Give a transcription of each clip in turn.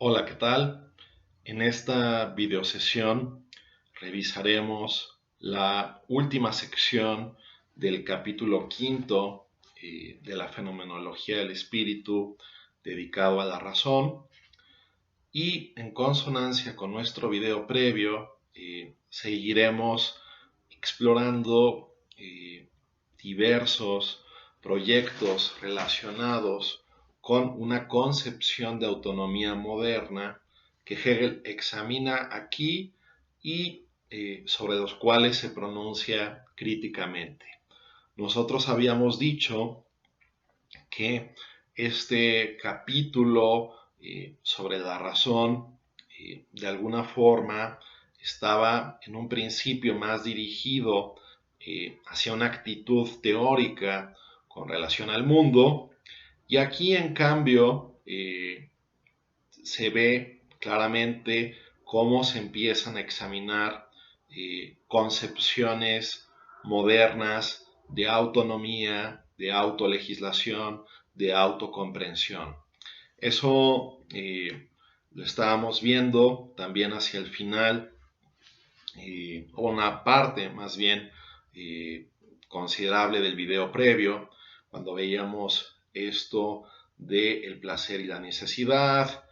Hola, ¿qué tal? En esta videosesión revisaremos la última sección del capítulo quinto de la fenomenología del espíritu dedicado a la razón y en consonancia con nuestro video previo seguiremos explorando diversos proyectos relacionados con una concepción de autonomía moderna que Hegel examina aquí y sobre los cuales se pronuncia críticamente. Nosotros habíamos dicho que este capítulo sobre la razón de alguna forma estaba en un principio más dirigido hacia una actitud teórica con relación al mundo, y aquí en cambio se ve claramente cómo se empiezan a examinar concepciones modernas de autonomía, de autolegislación, de autocomprensión. Eso lo estábamos viendo también hacia el final, o una parte más bien considerable del video previo, cuando veíamos esto del placer y la necesidad,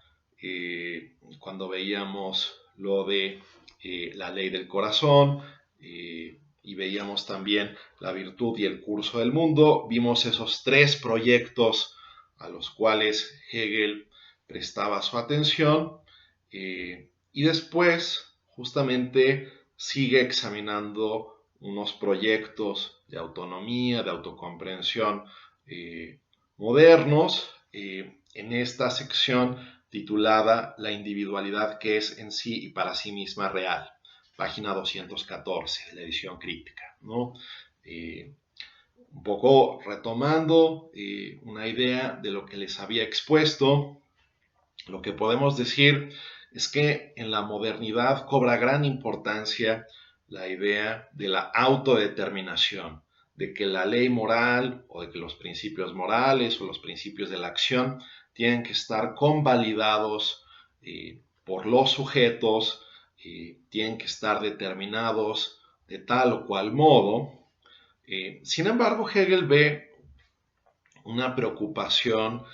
cuando veíamos lo de la ley del corazón, y veíamos también la virtud y el curso del mundo. Vimos esos tres proyectos a los cuales Hegel prestaba su atención, y después justamente sigue examinando unos proyectos de autonomía, de autocomprensión modernos, en esta sección titulada La individualidad que es en sí y para sí misma real, página 214 de la edición crítica, ¿no? Un poco retomando una idea de lo que les había expuesto, lo que podemos decir es que en la modernidad cobra gran importancia la idea de la autodeterminación, de que la ley moral o de que los principios morales o los principios de la acción tienen que estar convalidados por los sujetos, tienen que estar determinados de tal o cual modo. Sin embargo, Hegel ve una preocupación,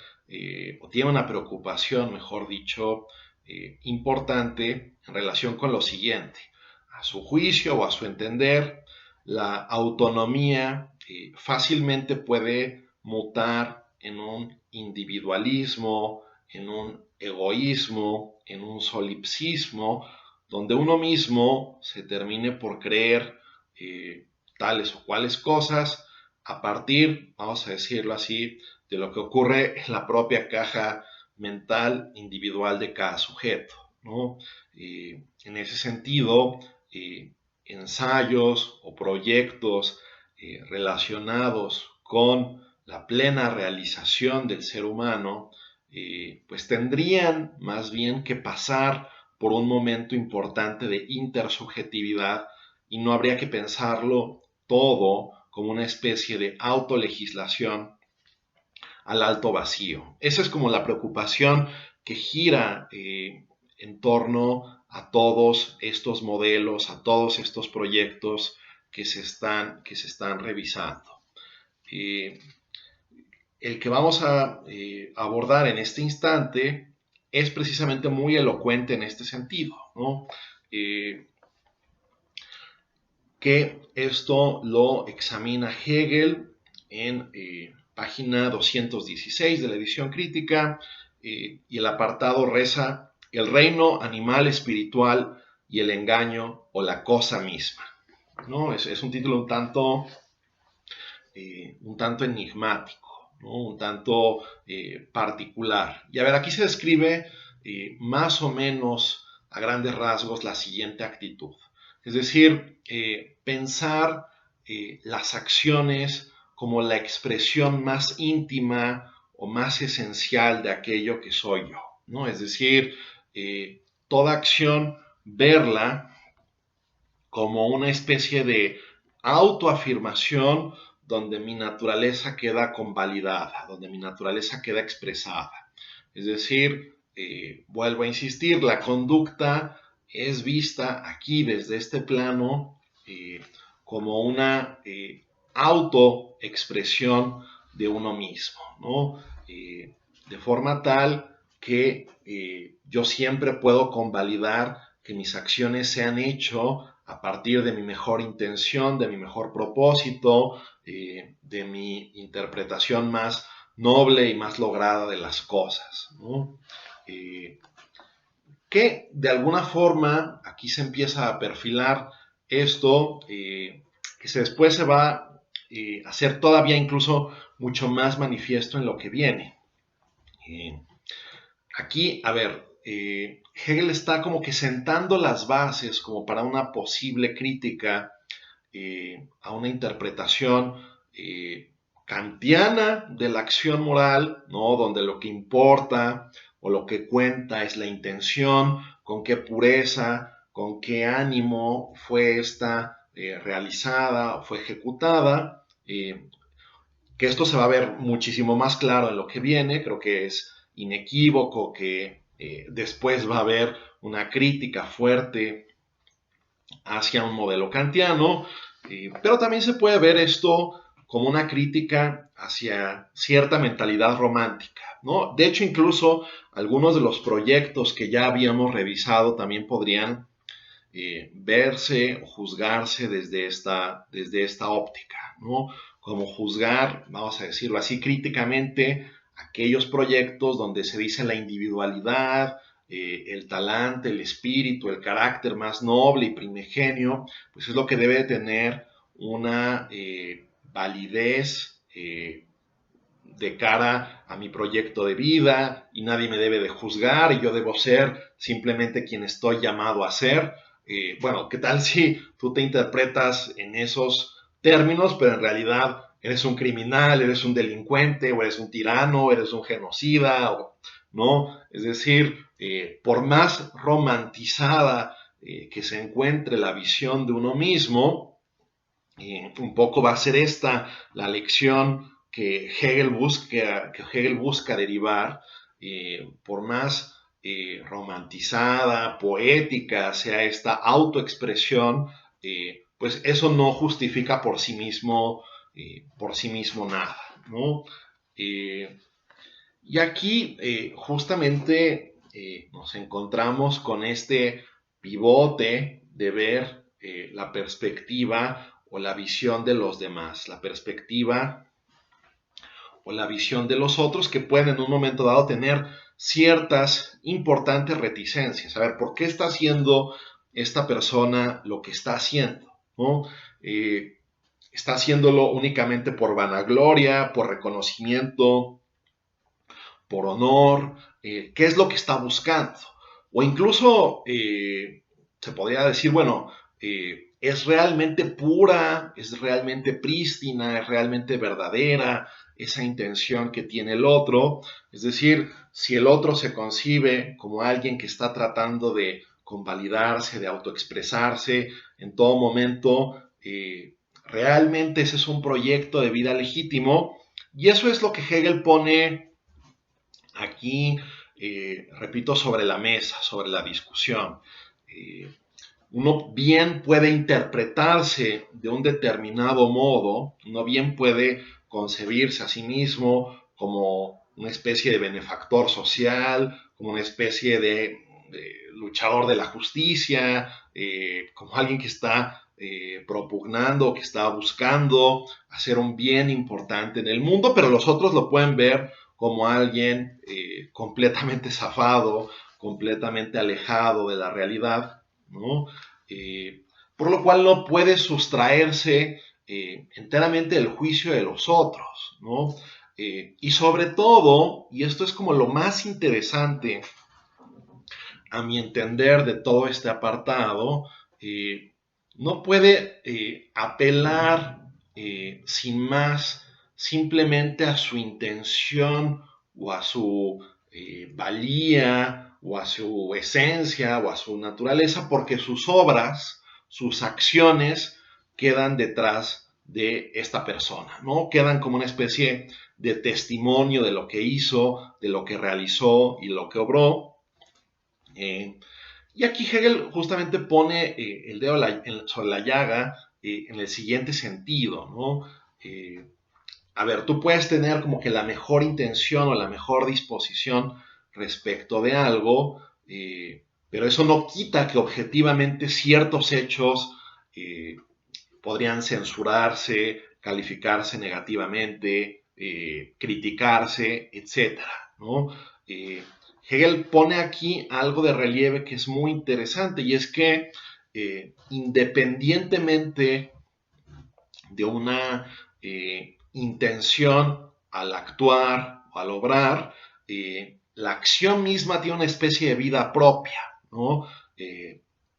o tiene una preocupación, mejor dicho, importante en relación con lo siguiente. A su juicio o a su entender, la autonomía fácilmente puede mutar en un individualismo, en un egoísmo, en un solipsismo, donde uno mismo se termine por creer tales o cuales cosas a partir, vamos a decirlo así, de lo que ocurre en la propia caja mental individual de cada sujeto, ¿no? En ese sentido, ensayos o proyectos relacionados con la plena realización del ser humano, pues tendrían más bien que pasar por un momento importante de intersubjetividad, y no habría que pensarlo todo como una especie de autolegislación al alto vacío. Esa es como la preocupación que gira en torno a todos estos modelos, a todos estos proyectos que se están revisando. El que vamos a abordar en este instante es precisamente muy elocuente en este sentido, ¿no? Que esto lo examina Hegel en página 216 de la edición crítica, y el apartado reza: el reino animal espiritual y el engaño o la cosa misma, ¿no? Es un título un tanto enigmático, ¿no? Un tanto particular. Y a ver, aquí se describe más o menos a grandes rasgos la siguiente actitud. Es decir, pensar las acciones como la expresión más íntima o más esencial de aquello que soy yo, ¿no? Es decir, toda acción, verla como una especie de autoafirmación donde mi naturaleza queda convalidada, donde mi naturaleza queda expresada. Es decir, vuelvo a insistir, la conducta es vista aquí desde este plano como una autoexpresión de uno mismo, ¿no? De forma tal que yo siempre puedo convalidar que mis acciones se han hecho a partir de mi mejor intención, de mi mejor propósito, de mi interpretación más noble y más lograda de las cosas, ¿no? Que de alguna forma aquí se empieza a perfilar esto, después se va a hacer todavía incluso mucho más manifiesto en lo que viene. Aquí, a ver, Hegel está como que sentando las bases como para una posible crítica a una interpretación kantiana de la acción moral, ¿no? Donde lo que importa o lo que cuenta es la intención, con qué pureza, con qué ánimo fue esta realizada o fue ejecutada, que esto se va a ver muchísimo más claro en lo que viene. Creo que es inequívoco que después va a haber una crítica fuerte hacia un modelo kantiano, pero también se puede ver esto como una crítica hacia cierta mentalidad romántica, ¿no? De hecho, incluso algunos de los proyectos que ya habíamos revisado también podrían verse o juzgarse desde esta óptica, ¿no? Como juzgar, vamos a decirlo así, críticamente aquellos proyectos donde se dice la individualidad, el talante, el espíritu, el carácter más noble y primigenio, pues es lo que debe tener una validez de cara a mi proyecto de vida, y nadie me debe de juzgar y yo debo ser simplemente quien estoy llamado a ser. Bueno, ¿qué tal si tú te interpretas en esos términos, pero en realidad eres un criminal, eres un delincuente, o eres un tirano, o eres un genocida, ¿no? Es decir, por más romantizada que se encuentre la visión de uno mismo, un poco va a ser esta la lección que Hegel busca derivar, por más romantizada, poética sea esta autoexpresión, pues eso no justifica por sí mismo nada, ¿no? Y aquí justamente nos encontramos con este pivote de ver la perspectiva o la visión de los demás, la perspectiva o la visión de los otros, que pueden en un momento dado tener ciertas importantes reticencias. A ver, ¿por qué está haciendo esta persona lo que está haciendo? ¿No? ¿Está haciéndolo únicamente por vanagloria, por reconocimiento, por honor? ¿Qué es lo que está buscando? O incluso se podría decir, bueno, es realmente pura, es realmente prístina, es realmente verdadera esa intención que tiene el otro. Es decir, si el otro se concibe como alguien que está tratando de convalidarse, de autoexpresarse en todo momento, realmente ese es un proyecto de vida legítimo. Y eso es lo que Hegel pone aquí, repito, sobre la mesa, sobre la discusión. Uno bien puede interpretarse de un determinado modo, uno bien puede concebirse a sí mismo como una especie de benefactor social, como una especie de luchador de la justicia, como alguien que está propugnando, que está buscando hacer un bien importante en el mundo, pero los otros lo pueden ver como alguien completamente zafado, completamente alejado de la realidad, ¿no? Por lo cual no puede sustraerse enteramente del juicio de los otros, ¿no? Y sobre todo, y esto es como lo más interesante a mi entender de todo este apartado, no puede apelar sin más simplemente a su intención o a su valía o a su esencia o a su naturaleza, porque sus obras, sus acciones quedan detrás de esta persona, ¿no? Quedan como una especie de testimonio de lo que hizo, de lo que realizó y lo que obró. Y aquí Hegel justamente pone el dedo sobre la llaga en el siguiente sentido, ¿no? A ver, tú puedes tener como que la mejor intención o la mejor disposición respecto de algo, pero eso no quita que objetivamente ciertos hechos podrían censurarse, calificarse negativamente, criticarse, etcétera, ¿no? Hegel pone aquí algo de relieve que es muy interesante y es que independientemente de una intención al actuar o al obrar, la acción misma tiene una especie de vida propia, ¿no?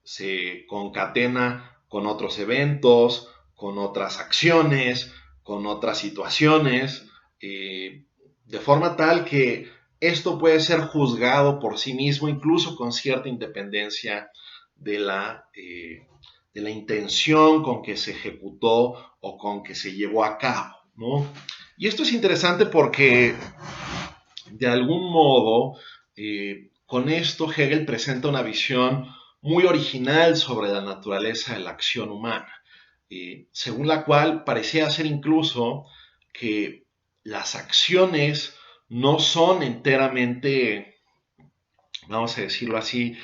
Se concatena con otros eventos, con otras acciones, con otras situaciones, de forma tal que esto puede ser juzgado por sí mismo, incluso con cierta independencia de la intención con que se ejecutó o con que se llevó a cabo, ¿no? Y esto es interesante porque, de algún modo, con esto Hegel presenta una visión muy original sobre la naturaleza de la acción humana, según la cual parecía ser incluso que las acciones no son enteramente, vamos a decirlo así,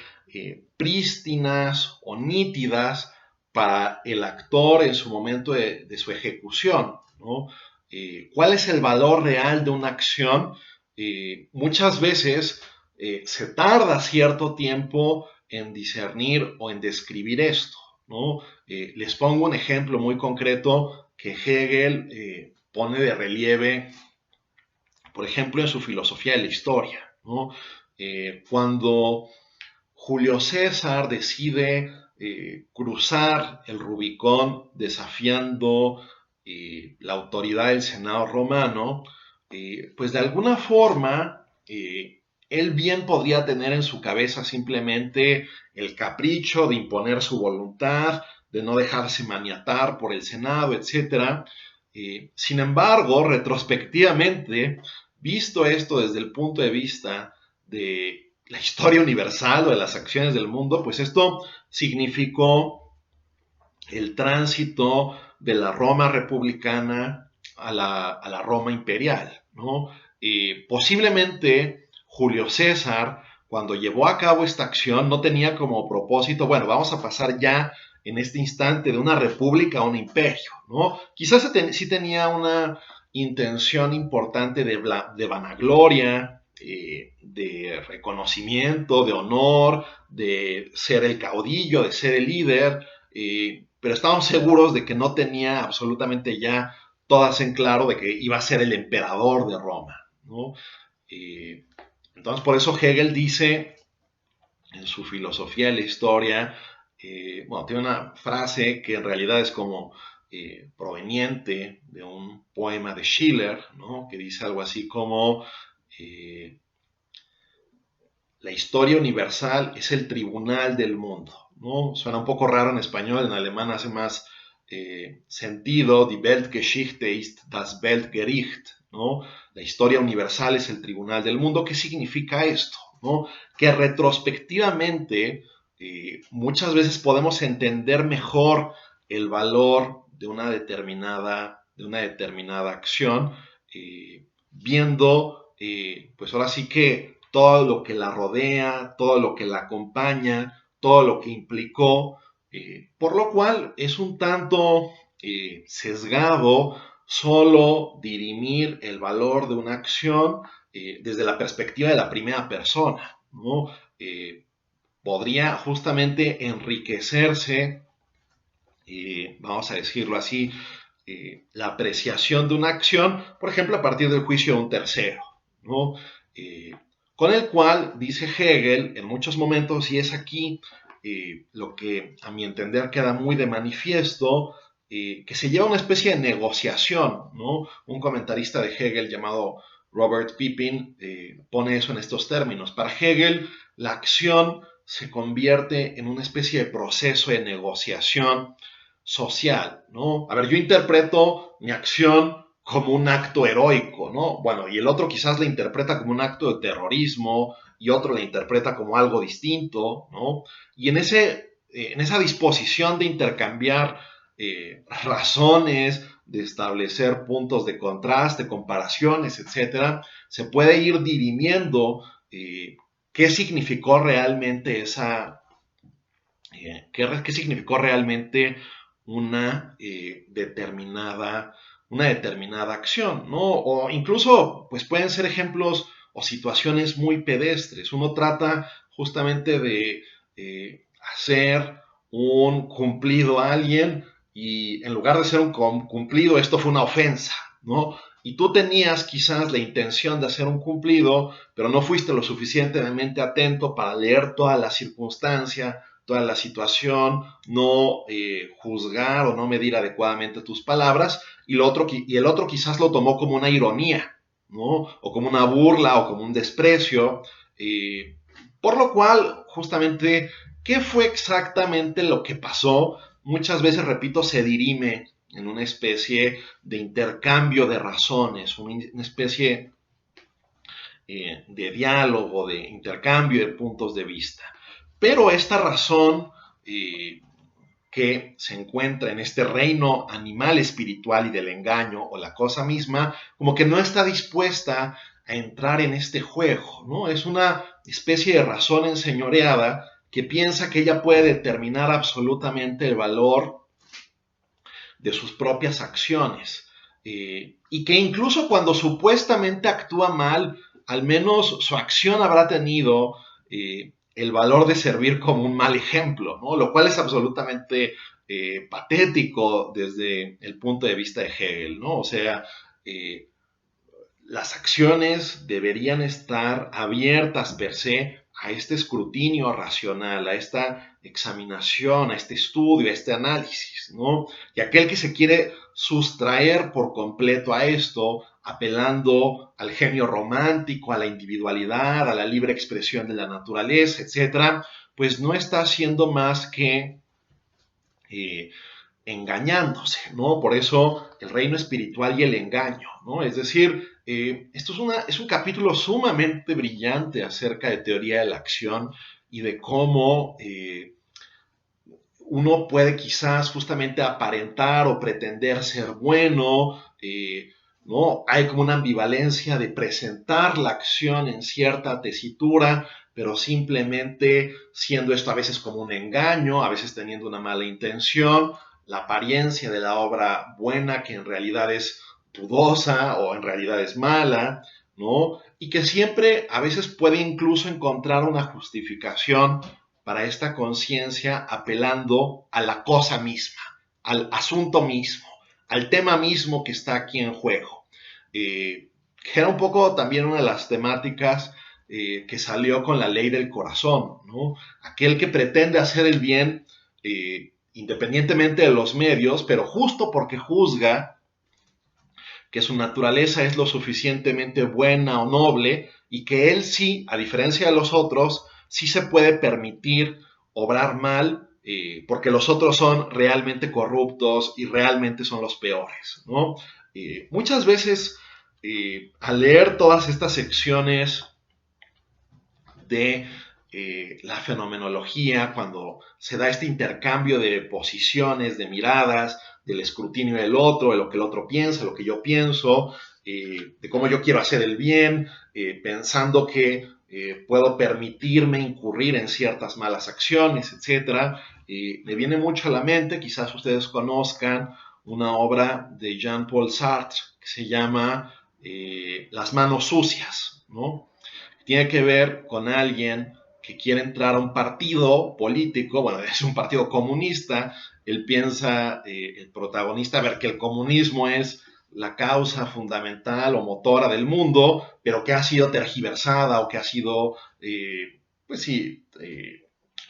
prístinas o nítidas para el actor en su momento de su ejecución, ¿no? ¿Cuál es el valor real de una acción? Muchas veces se tarda cierto tiempo en discernir o en describir esto, ¿no? Les pongo un ejemplo muy concreto que Hegel pone de relieve, por ejemplo, en su filosofía de la historia, ¿no? Cuando Julio César decide cruzar el Rubicón desafiando la autoridad del Senado romano, pues de alguna forma él bien podría tener en su cabeza simplemente el capricho de imponer su voluntad, de no dejarse maniatar por el Senado, etc. Sin embargo, retrospectivamente, visto esto desde el punto de vista de la historia universal o de las acciones del mundo, pues esto significó el tránsito de la Roma republicana a la Roma imperial, ¿no? Posiblemente Julio César, cuando llevó a cabo esta acción, no tenía como propósito, bueno, vamos a pasar ya en este instante de una república a un imperio, ¿no? Quizás sí tenía una intención importante de vanagloria, de reconocimiento, de honor, de ser el caudillo, de ser el líder, pero estamos seguros de que no tenía absolutamente ya todas en claro de que iba a ser el emperador de Roma, ¿no? Entonces por eso Hegel dice en su filosofía de la historia, bueno, tiene una frase que en realidad es como proveniente de un poema de Schiller, ¿no? Que dice algo así como la historia universal es el tribunal del mundo, ¿no? Suena un poco raro en español, en alemán hace más sentido. Die Weltgeschichte ist das Weltgericht, ¿no? La historia universal es el tribunal del mundo. ¿Qué significa esto? ¿No? Que retrospectivamente muchas veces podemos entender mejor el valor de una determinada acción, viendo, pues ahora sí que todo lo que la rodea, todo lo que la acompaña, todo lo que implicó, por lo cual es un tanto sesgado solo dirimir el valor de una acción desde la perspectiva de la primera persona, ¿no? Podría justamente enriquecerse, vamos a decirlo así, la apreciación de una acción, por ejemplo, a partir del juicio de un tercero, ¿no? Con el cual, dice Hegel, en muchos momentos, y es aquí lo que a mi entender queda muy de manifiesto, que se lleva una especie de negociación, ¿no? Un comentarista de Hegel llamado Robert Pippin pone eso en estos términos. Para Hegel, la acción se convierte en una especie de proceso de negociación social, ¿no? A ver, yo interpreto mi acción como un acto heroico, ¿no? Bueno, y el otro quizás la interpreta como un acto de terrorismo y otro la interpreta como algo distinto, ¿no? Y en esa disposición de intercambiar razones, de establecer puntos de contraste, comparaciones, etcétera, se puede ir dirimiendo qué significó realmente qué significó realmente una, una determinada acción, ¿no? O incluso, pues pueden ser ejemplos o situaciones muy pedestres. Uno trata justamente de hacer un cumplido a alguien y en lugar de ser un cumplido, esto fue una ofensa, ¿no? Y tú tenías quizás la intención de hacer un cumplido, pero no fuiste lo suficientemente atento para leer toda la circunstancia, toda la situación, no juzgar o no medir adecuadamente tus palabras, y el otro quizás lo tomó como una ironía, ¿no? O como una burla o como un desprecio, por lo cual, justamente, ¿qué fue exactamente lo que pasó? Muchas veces, repito, se dirime en una especie de intercambio de razones, una especie de diálogo, de intercambio de puntos de vista. Pero esta razón que se encuentra en este reino animal espiritual y del engaño o la cosa misma, como que no está dispuesta a entrar en este juego, ¿no? Es una especie de razón enseñoreada que piensa que ella puede determinar absolutamente el valor de sus propias acciones y que incluso cuando supuestamente actúa mal, al menos su acción habrá tenido el valor de servir como un mal ejemplo, ¿no? Lo cual es absolutamente patético desde el punto de vista de Hegel, ¿no? O sea, eh, las acciones deberían estar abiertas per se a este escrutinio racional, a esta examinación, a este estudio, a este análisis, ¿no? Y aquel que se quiere sustraer por completo a esto, apelando al genio romántico, a la individualidad, a la libre expresión de la naturaleza, etcétera, pues no está haciendo más que eh, engañándose, ¿no? Por eso el reino espiritual y el engaño, ¿no? Es decir, esto es un capítulo sumamente brillante acerca de teoría de la acción y de cómo uno puede quizás justamente aparentar o pretender ser bueno, ¿no? Hay como una ambivalencia de presentar la acción en cierta tesitura, pero simplemente siendo esto a veces como un engaño, a veces teniendo una mala intención, la apariencia de la obra buena que en realidad es dudosa o en realidad es mala, ¿no? Y que siempre a veces puede incluso encontrar una justificación para esta conciencia apelando a la cosa misma, al asunto mismo, al tema mismo que está aquí en juego. Que era un poco también una de las temáticas que salió con la ley del corazón, ¿no? Aquel que pretende hacer el bien independientemente de los medios, pero justo porque juzga que su naturaleza es lo suficientemente buena o noble y que él sí, a diferencia de los otros, sí se puede permitir obrar mal porque los otros son realmente corruptos y realmente son los peores, ¿no? Muchas veces al leer todas estas secciones de la fenomenología, cuando se da este intercambio de posiciones, de miradas, del escrutinio del otro, de lo que el otro piensa, lo que yo pienso, de cómo yo quiero hacer el bien, pensando que puedo permitirme incurrir en ciertas malas acciones, etc. Me viene mucho a la mente, quizás ustedes conozcan una obra de Jean-Paul Sartre que se llama Las manos sucias, ¿no? Tiene que ver con alguien que quiere entrar a un partido político, bueno, es un partido comunista, él piensa, el protagonista, a ver, que el comunismo es la causa fundamental o motora del mundo, pero que ha sido tergiversada o que ha sido, pues sí,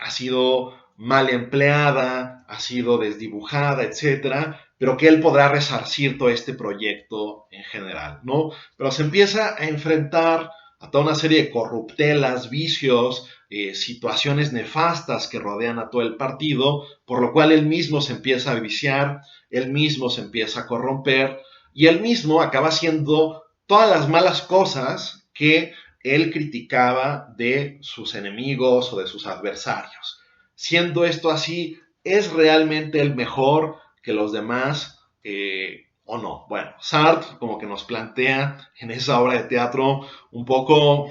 ha sido mal empleada, ha sido desdibujada, etcétera, pero que él podrá resarcir todo este proyecto en general, ¿no? Pero se empieza a enfrentar a toda una serie de corruptelas, vicios, situaciones nefastas que rodean a todo el partido, por lo cual él mismo se empieza a viciar, él mismo se empieza a corromper y él mismo acaba haciendo todas las malas cosas que él criticaba de sus enemigos o de sus adversarios. Siendo esto así, ¿es realmente el mejor que los demás o no? Bueno, Sartre como que nos plantea en esa obra de teatro un poco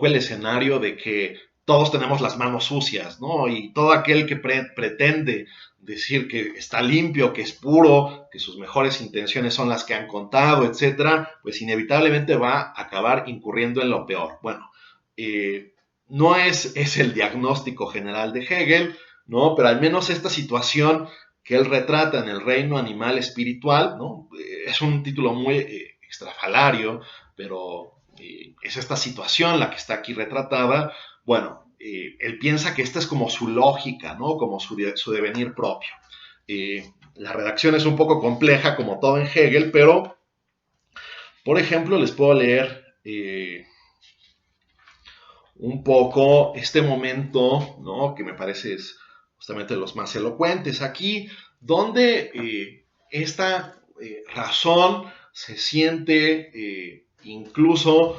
el escenario de que todos tenemos las manos sucias, ¿no? Y todo aquel que pretende decir que está limpio, que es puro, que sus mejores intenciones son las que han contado, etcétera, pues inevitablemente va a acabar incurriendo en lo peor. Bueno, no es el diagnóstico general de Hegel, ¿no? Pero al menos esta situación que él retrata en el reino animal espiritual, ¿no? Es un título muy extrafalario, pero es esta situación la que está aquí retratada. Bueno, él piensa que esta es como su lógica, ¿no? Como su devenir propio. La redacción es un poco compleja, como todo en Hegel, pero, por ejemplo, les puedo leer un poco este momento, ¿no? Que me parece es justamente los más elocuentes aquí, donde esta razón se siente incluso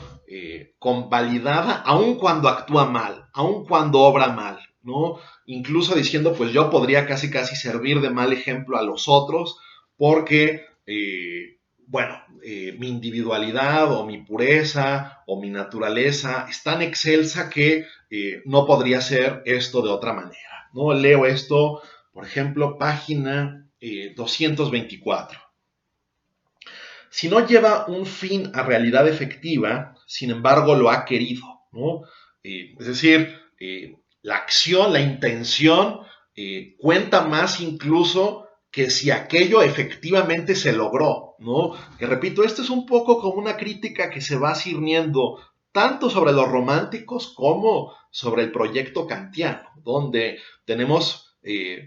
convalidada, aun cuando actúa mal, aun cuando obra mal, ¿no? Incluso diciendo, pues yo podría casi servir de mal ejemplo a los otros, porque bueno, mi individualidad o mi pureza o mi naturaleza es tan excelsa que no podría ser esto de otra manera, ¿no? Leo esto, por ejemplo, página 224. Si no lleva un fin a realidad efectiva, sin embargo lo ha querido, ¿no? Es decir, la acción, la intención, cuenta más incluso que si aquello efectivamente se logró, ¿no? Que repito, esto es un poco como una crítica que se va cirniendo tanto sobre los románticos como sobre el proyecto kantiano, donde tenemos,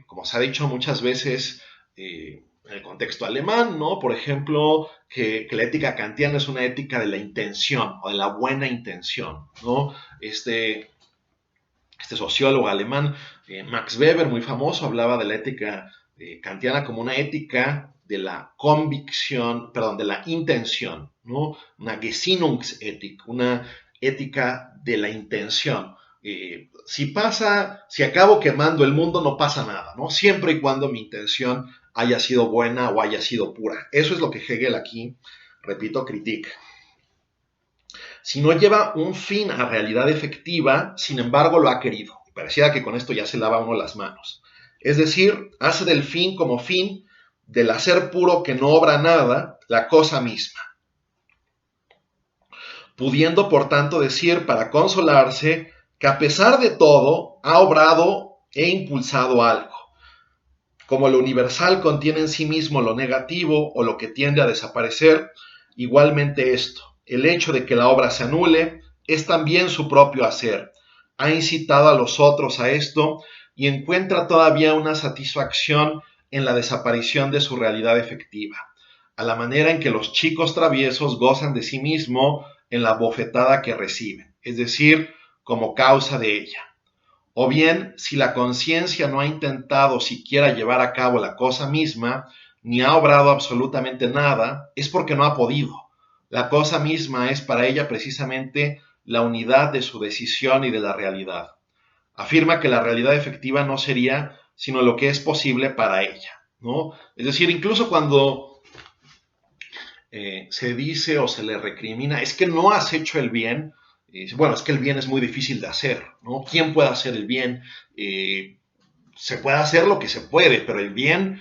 como se ha dicho muchas veces, en el contexto alemán, ¿no? Por ejemplo, que la ética kantiana es una ética de la intención o de la buena intención, ¿no? Este sociólogo alemán, Max Weber, muy famoso, hablaba de la ética kantiana como una ética de la convicción, perdón, de la intención, ¿no? Una Gesinnungsethik, una ética de la intención. Si acabo quemando el mundo, no pasa nada, ¿no? Siempre y cuando mi intención haya sido buena o haya sido pura. Eso es lo que Hegel aquí, repito, critica. Si no lleva un fin a realidad efectiva, sin embargo lo ha querido. Y pareciera que con esto ya se lava uno las manos. Es decir, hace del fin como fin, del hacer puro que no obra nada, la cosa misma. Pudiendo por tanto decir para consolarse que a pesar de todo ha obrado e impulsado algo. Como lo universal contiene en sí mismo lo negativo o lo que tiende a desaparecer, igualmente esto, el hecho de que la obra se anule, es también su propio hacer. Ha incitado a los otros a esto y encuentra todavía una satisfacción en la desaparición de su realidad efectiva, a la manera en que los chicos traviesos gozan de sí mismo en la bofetada que reciben, es decir, como causa de ella. O bien, si la conciencia no ha intentado siquiera llevar a cabo la cosa misma, ni ha obrado absolutamente nada, es porque no ha podido. La cosa misma es para ella precisamente la unidad de su decisión y de la realidad. Afirma que la realidad efectiva no sería sino lo que es posible para ella, ¿no? Es decir, incluso cuando se dice o se le recrimina, es que no has hecho el bien, bueno, es que el bien es muy difícil de hacer, ¿no? ¿Quién puede hacer el bien? Se puede hacer lo que se puede, pero el bien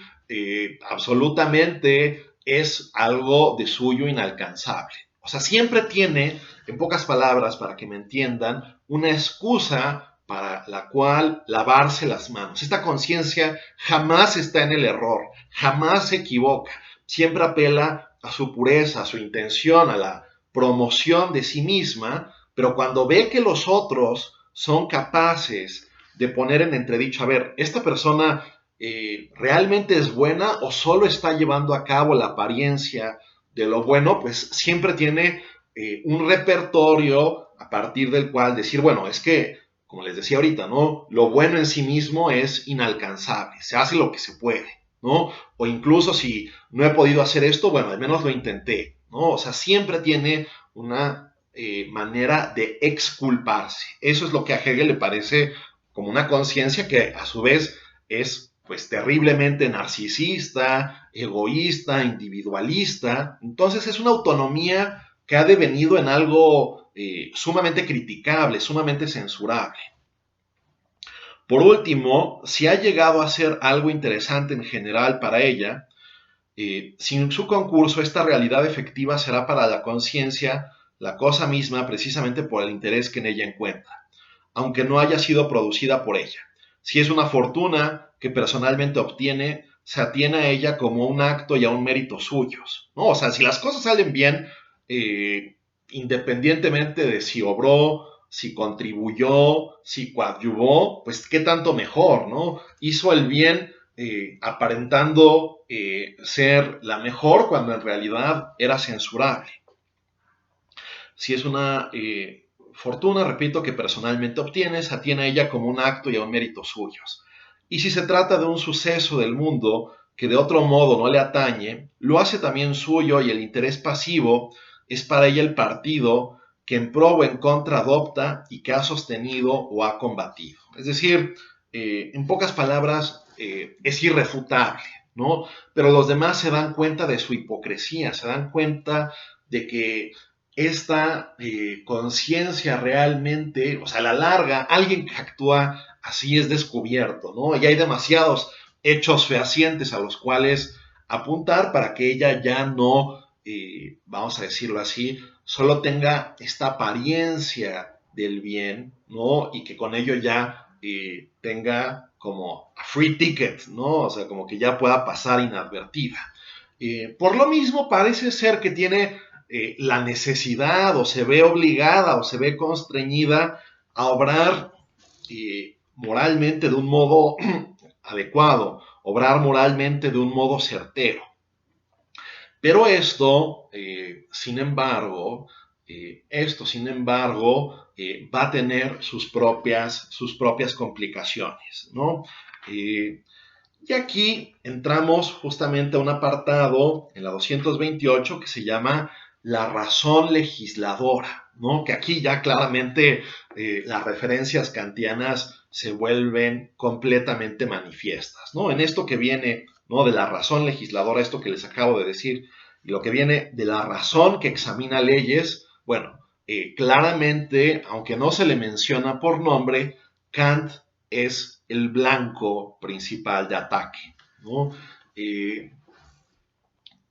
absolutamente es algo de suyo inalcanzable. O sea, siempre tiene, en pocas palabras, para que me entiendan, una excusa para la cual lavarse las manos. Esta conciencia jamás está en el error, jamás se equivoca, siempre apela a su pureza, a su intención, a la promoción de sí misma, pero cuando ve que los otros son capaces de poner en entredicho, a ver, esta persona realmente es buena o solo está llevando a cabo la apariencia de lo bueno, pues siempre tiene un repertorio a partir del cual decir, bueno, es que, como les decía ahorita, ¿no? Lo bueno en sí mismo es inalcanzable, se hace lo que se puede, ¿no? O incluso si no he podido hacer esto, bueno, al menos lo intenté, ¿no? O sea, siempre tiene una manera de exculparse. Eso es lo que a Hegel le parece como una conciencia que a su vez es pues terriblemente narcisista, egoísta, individualista. Entonces es una autonomía que ha devenido en algo sumamente criticable, sumamente censurable. Por último, si ha llegado a ser algo interesante en general para ella, sin su concurso, esta realidad efectiva será para la conciencia la cosa misma precisamente por el interés que en ella encuentra, aunque no haya sido producida por ella. Si es una fortuna que personalmente obtiene, se atiene a ella como un acto y a un mérito suyos, ¿no? O sea, si las cosas salen bien, independientemente de si obró, si contribuyó, si coadyuvó, pues qué tanto mejor, ¿no? Hizo el bien aparentando ser la mejor cuando en realidad era censurable. Si es una fortuna, repito, que personalmente obtiene, se atiene a ella como un acto y a un mérito suyos. Y si se trata de un suceso del mundo que de otro modo no le atañe, lo hace también suyo y el interés pasivo es para ella el partido que en pro o en contra adopta y que ha sostenido o ha combatido. Es decir, en pocas palabras, es irrefutable, ¿no? Pero los demás se dan cuenta de su hipocresía, se dan cuenta de que esta conciencia realmente, o sea, a la larga, alguien que actúa así es descubierto, ¿no? Y hay demasiados hechos fehacientes a los cuales apuntar para que ella ya no, vamos a decirlo así, solo tenga esta apariencia del bien, ¿no? Y que con ello ya tenga como a free ticket, ¿no? O sea, como que ya pueda pasar inadvertida. Por lo mismo, parece ser que tiene la necesidad o se ve obligada o se ve constreñida a obrar moralmente de un modo adecuado, obrar moralmente de un modo certero. Pero sin embargo, va a tener sus propias complicaciones, ¿no? Y aquí entramos justamente a un apartado en la 228 que se llama la razón legisladora, ¿no? Que aquí ya claramente las referencias kantianas se vuelven completamente manifiestas, ¿no? En esto que viene, ¿no? De la razón legisladora, esto que les acabo de decir, y lo que viene de la razón que examina leyes, bueno, claramente, aunque no se le menciona por nombre, Kant es el blanco principal de ataque, ¿no?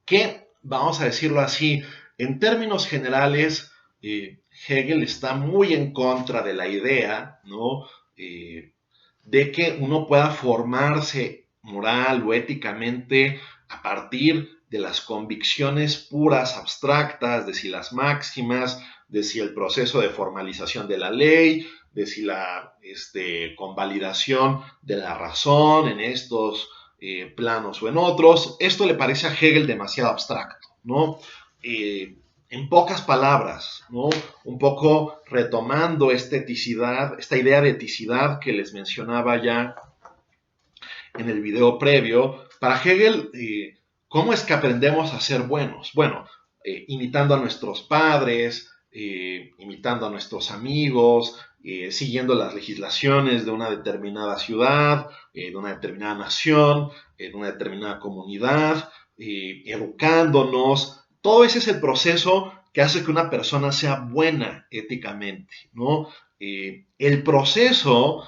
Que, vamos a decirlo así, en términos generales, Hegel está muy en contra de la idea, ¿no? De que uno pueda formarse moral o éticamente a partir de las convicciones puras, abstractas, de si las máximas, de si el proceso de formalización de la ley, de si la convalidación de la razón en estos planos o en otros. Esto le parece a Hegel demasiado abstracto, ¿no? En pocas palabras, ¿no? Un poco retomando esta idea de eticidad que les mencionaba ya en el video previo, para Hegel, ¿cómo es que aprendemos a ser buenos? Bueno, imitando a nuestros padres, imitando a nuestros amigos, siguiendo las legislaciones de una determinada ciudad, de una determinada nación, de una determinada comunidad, educándonos. Todo ese es el proceso que hace que una persona sea buena éticamente, ¿no? El proceso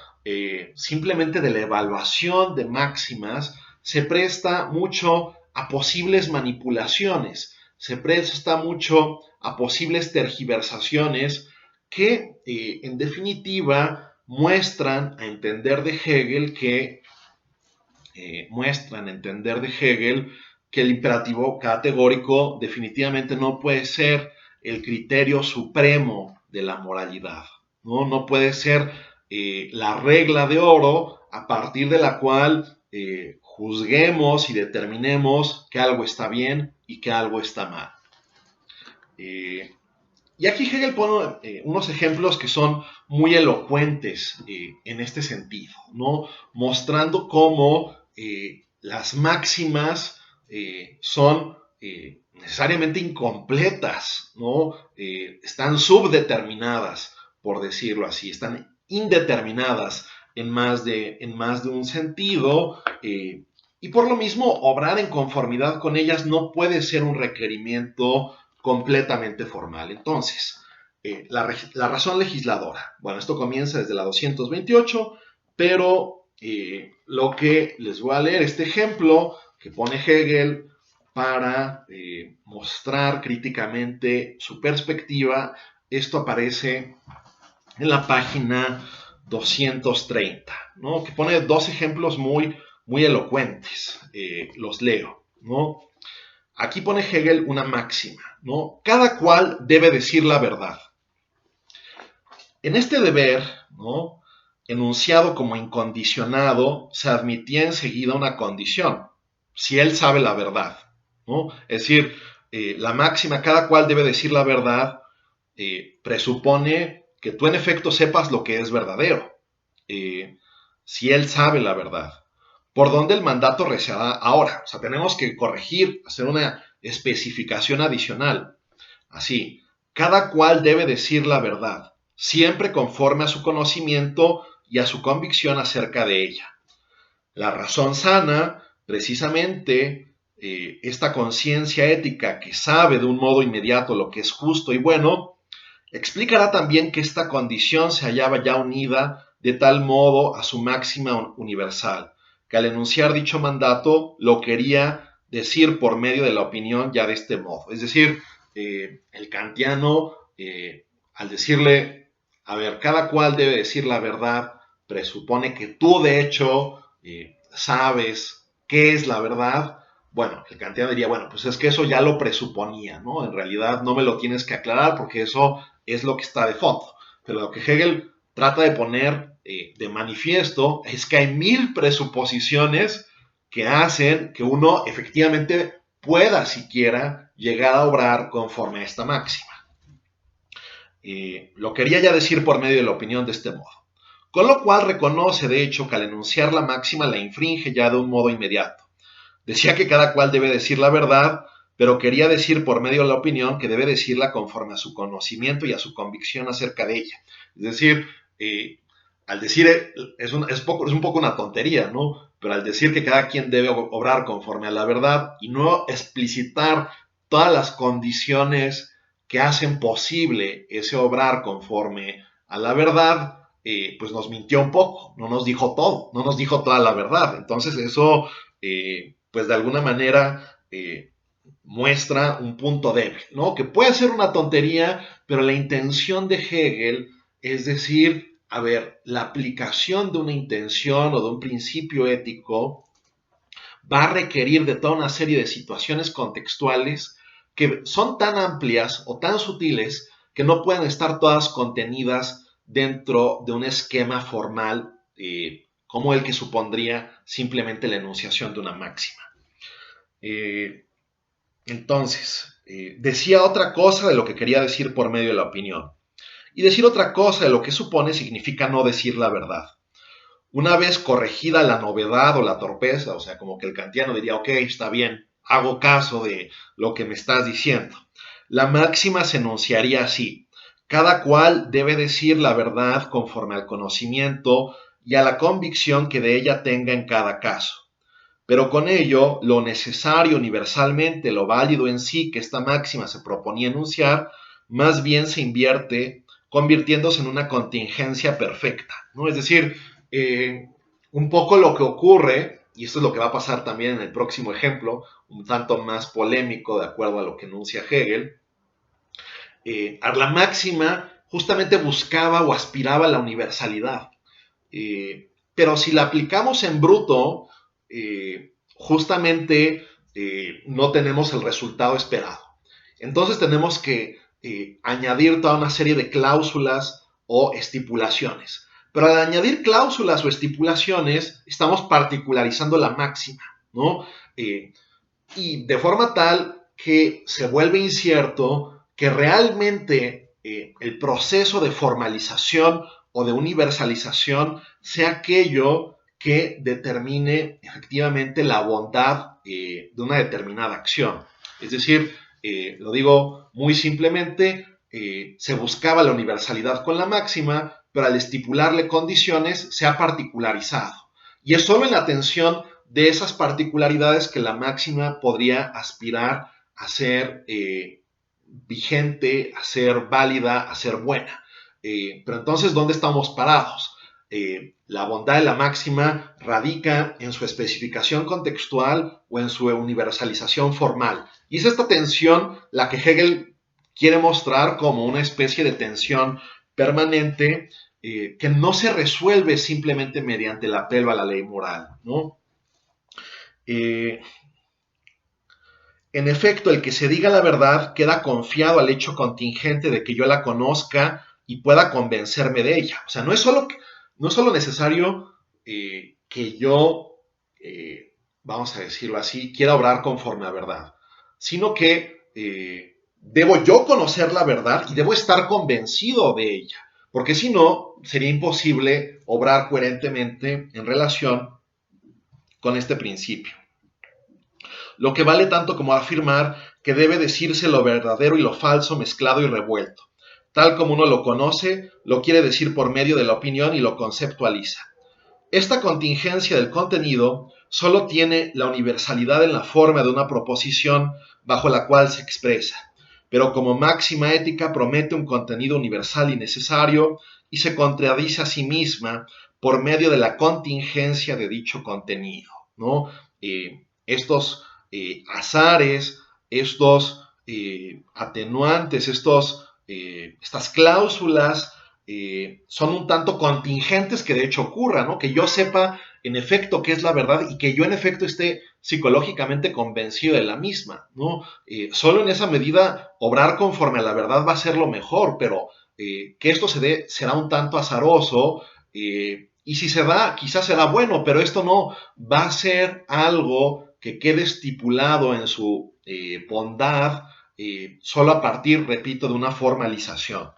simplemente de la evaluación de máximas se presta mucho a posibles manipulaciones, se presta mucho a posibles tergiversaciones que en definitiva muestran a entender de Hegel que el imperativo categórico definitivamente no puede ser el criterio supremo de la moralidad, ¿no? No puede ser la regla de oro a partir de la cual juzguemos y determinemos que algo está bien y que algo está mal. Y aquí Hegel pone unos ejemplos que son muy elocuentes en este sentido, ¿no? Mostrando cómo las máximas son necesariamente incompletas, ¿no? Están subdeterminadas, por decirlo así, están indeterminadas en más de un sentido, y por lo mismo obrar en conformidad con ellas no puede ser un requerimiento completamente formal. Entonces, la razón legisladora. Bueno, esto comienza desde la 228, pero lo que les voy a leer, este ejemplo que pone Hegel para mostrar críticamente su perspectiva, esto aparece en la página 230, ¿no? Que pone dos ejemplos muy elocuentes. Los leo, ¿no? Aquí pone Hegel una máxima, ¿no? Cada cual debe decir la verdad. En este deber, ¿no? Enunciado como incondicionado, se admitía enseguida una condición, si él sabe la verdad, ¿no? Es decir, la máxima, cada cual debe decir la verdad, presupone que tú en efecto sepas lo que es verdadero, si él sabe la verdad. ¿Por dónde el mandato reciará ahora? O sea, tenemos que corregir, hacer una especificación adicional. Así, cada cual debe decir la verdad, siempre conforme a su conocimiento y a su convicción acerca de ella. La razón sana, precisamente, esta conciencia ética que sabe de un modo inmediato lo que es justo y bueno, explicará también que esta condición se hallaba ya unida de tal modo a su máxima universal, que al enunciar dicho mandato lo quería decir por medio de la opinión ya de este modo. Es decir, el kantiano, al decirle, a ver, cada cual debe decir la verdad, presupone que tú de hecho sabes qué es la verdad. Bueno, el kantiano diría, bueno, pues es que eso ya lo presuponía, ¿no? En realidad no me lo tienes que aclarar porque eso es lo que está de fondo. Pero lo que Hegel trata de poner de manifiesto es que hay 1000 presuposiciones que hacen que uno efectivamente pueda siquiera llegar a obrar conforme a esta máxima. Lo quería ya decir por medio de la opinión de este modo. Con lo cual reconoce, de hecho, que al enunciar la máxima la infringe ya de un modo inmediato. Decía que cada cual debe decir la verdad, pero quería decir por medio de la opinión que debe decirla conforme a su conocimiento y a su convicción acerca de ella. Es decir, al decir, es un poco una tontería, ¿no? Pero al decir que cada quien debe obrar conforme a la verdad y no explicitar todas las condiciones que hacen posible ese obrar conforme a la verdad, pues nos mintió un poco, no nos dijo todo, no nos dijo toda la verdad. Entonces eso, pues de alguna manera muestra un punto débil, ¿no? Que puede ser una tontería, pero la intención de Hegel es decir, a ver, la aplicación de una intención o de un principio ético va a requerir de toda una serie de situaciones contextuales que son tan amplias o tan sutiles que no pueden estar todas contenidas dentro de un esquema formal como el que supondría simplemente la enunciación de una máxima. Entonces, decía otra cosa de lo que quería decir por medio de la opinión. Y decir otra cosa de lo que supone significa no decir la verdad. Una vez corregida la novedad o la torpeza, o sea, como que el kantiano diría, ok, está bien, hago caso de lo que me estás diciendo. La máxima se enunciaría así. Cada cual debe decir la verdad conforme al conocimiento y a la convicción que de ella tenga en cada caso. Pero con ello, lo necesario universalmente, lo válido en sí que esta máxima se proponía enunciar, más bien se invierte convirtiéndose en una contingencia perfecta, ¿no? Es decir, un poco lo que ocurre, y esto es lo que va a pasar también en el próximo ejemplo, un tanto más polémico de acuerdo a lo que enuncia Hegel, a la máxima justamente buscaba o aspiraba a la universalidad. Pero si la aplicamos en bruto, justamente no tenemos el resultado esperado. Entonces tenemos que añadir toda una serie de cláusulas o estipulaciones. Pero al añadir cláusulas o estipulaciones, estamos particularizando la máxima, ¿no? Y de forma tal que se vuelve incierto que realmente el proceso de formalización o de universalización sea aquello que determine efectivamente la bondad de una determinada acción. Es decir, lo digo muy simplemente, se buscaba la universalidad con la máxima, pero al estipularle condiciones se ha particularizado. Y es solo en la atención de esas particularidades que la máxima podría aspirar a ser vigente, a ser válida, a ser buena. Pero entonces, ¿dónde estamos parados? La bondad de la máxima radica en su especificación contextual o en su universalización formal. Y es esta tensión la que Hegel quiere mostrar como una especie de tensión permanente que no se resuelve simplemente mediante el apelo a la ley moral, ¿no? En efecto, el que se diga la verdad queda confiado al hecho contingente de que yo la conozca y pueda convencerme de ella. O sea, no es solo necesario que yo, vamos a decirlo así, quiera obrar conforme a verdad, sino que debo yo conocer la verdad y debo estar convencido de ella, porque si no, sería imposible obrar coherentemente en relación con este principio. Lo que vale tanto como afirmar que debe decirse lo verdadero y lo falso mezclado y revuelto. Tal como uno lo conoce, lo quiere decir por medio de la opinión y lo conceptualiza. Esta contingencia del contenido solo tiene la universalidad en la forma de una proposición bajo la cual se expresa, pero como máxima ética promete un contenido universal y necesario y se contradice a sí misma por medio de la contingencia de dicho contenido, ¿no? Estos azares, estos atenuantes, estas cláusulas son un tanto contingentes que de hecho ocurran, ¿no? Que yo sepa en efecto qué es la verdad y que yo en efecto esté psicológicamente convencido de la misma, ¿no? Solo en esa medida obrar conforme a la verdad va a ser lo mejor, pero que esto se dé será un tanto azaroso y si se da quizás será bueno, pero esto no va a ser algo que quede estipulado en su bondad solo a partir, repito, de una formalización.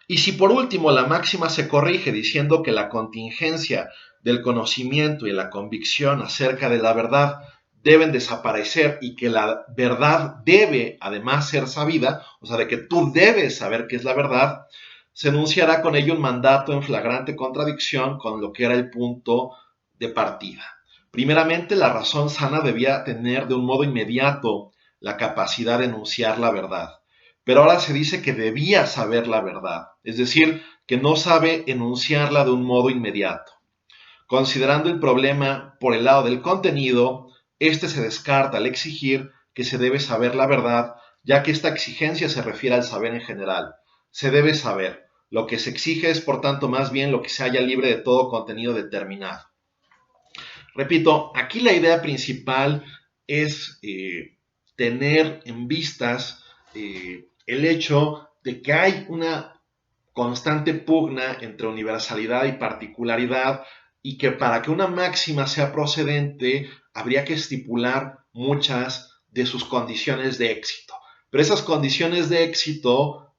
Y si por último la máxima se corrige diciendo que la contingencia del conocimiento y la convicción acerca de la verdad deben desaparecer y que la verdad debe además ser sabida, o sea, de que tú debes saber qué es la verdad, se enunciará con ello un mandato en flagrante contradicción con lo que era el punto de partida. Primeramente, la razón sana debía tener de un modo inmediato la capacidad de enunciar la verdad. Pero ahora se dice que debía saber la verdad, es decir, que no sabe enunciarla de un modo inmediato. Considerando el problema por el lado del contenido, este se descarta al exigir que se debe saber la verdad, ya que esta exigencia se refiere al saber en general. Se debe saber. Lo que se exige es, por tanto, más bien lo que se halla libre de todo contenido determinado. Repito, aquí la idea principal es tener en vistas el hecho de que hay una constante pugna entre universalidad y particularidad y que para que una máxima sea procedente habría que estipular muchas de sus condiciones de éxito. Pero esas condiciones de éxito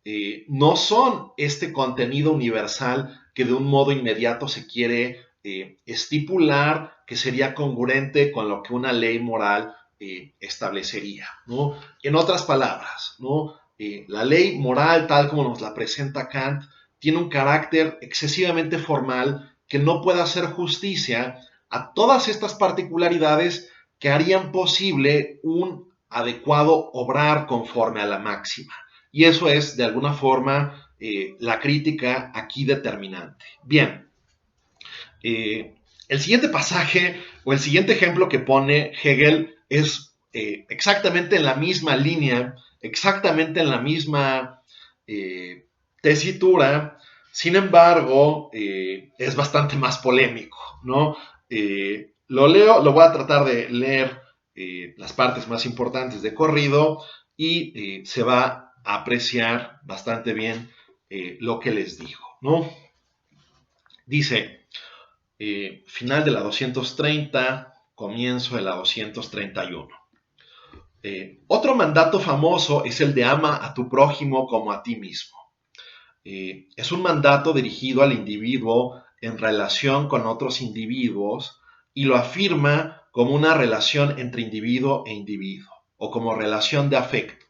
no son este contenido universal que de un modo inmediato se quiere estipular, que sería congruente con lo que una ley moral establecería, ¿no? En otras palabras, ¿no? La ley moral, tal como nos la presenta Kant, tiene un carácter excesivamente formal que no puede hacer justicia a todas estas particularidades que harían posible un adecuado obrar conforme a la máxima. Y eso es, de alguna forma, la crítica aquí determinante. Bien, el siguiente pasaje o el siguiente ejemplo que pone Hegel es exactamente en la misma línea, exactamente en la misma tesitura, sin embargo, es bastante más polémico, ¿no? Lo voy a tratar de leer las partes más importantes de corrido y se va a apreciar bastante bien lo que les digo, ¿no? Dice, final de la 230, comienzo de la 231. Otro mandato famoso es el de ama a tu prójimo como a ti mismo. Es un mandato dirigido al individuo en relación con otros individuos y lo afirma como una relación entre individuo e individuo o como relación de afecto.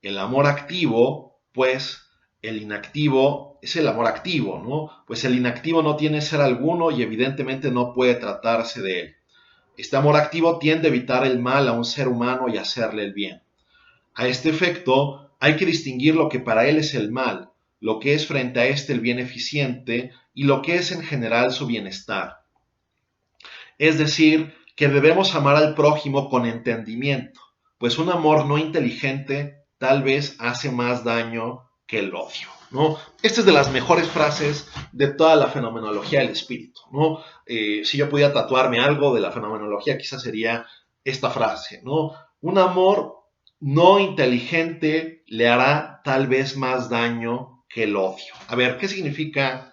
El amor activo, pues el inactivo es el amor activo, ¿no? Pues el inactivo no tiene ser alguno y evidentemente no puede tratarse de él. Este amor activo tiende a evitar el mal a un ser humano y hacerle el bien. A este efecto, hay que distinguir lo que para él es el mal, lo que es frente a este el bien eficiente y lo que es en general su bienestar. Es decir, que debemos amar al prójimo con entendimiento, pues un amor no inteligente tal vez hace más daño que el odio, ¿no? Esta es de las mejores frases de toda la fenomenología del espíritu, ¿no? Si yo pudiera tatuarme algo de la fenomenología, quizás sería esta frase, ¿no? Un amor no inteligente le hará tal vez más daño que el odio. A ver, ¿qué significa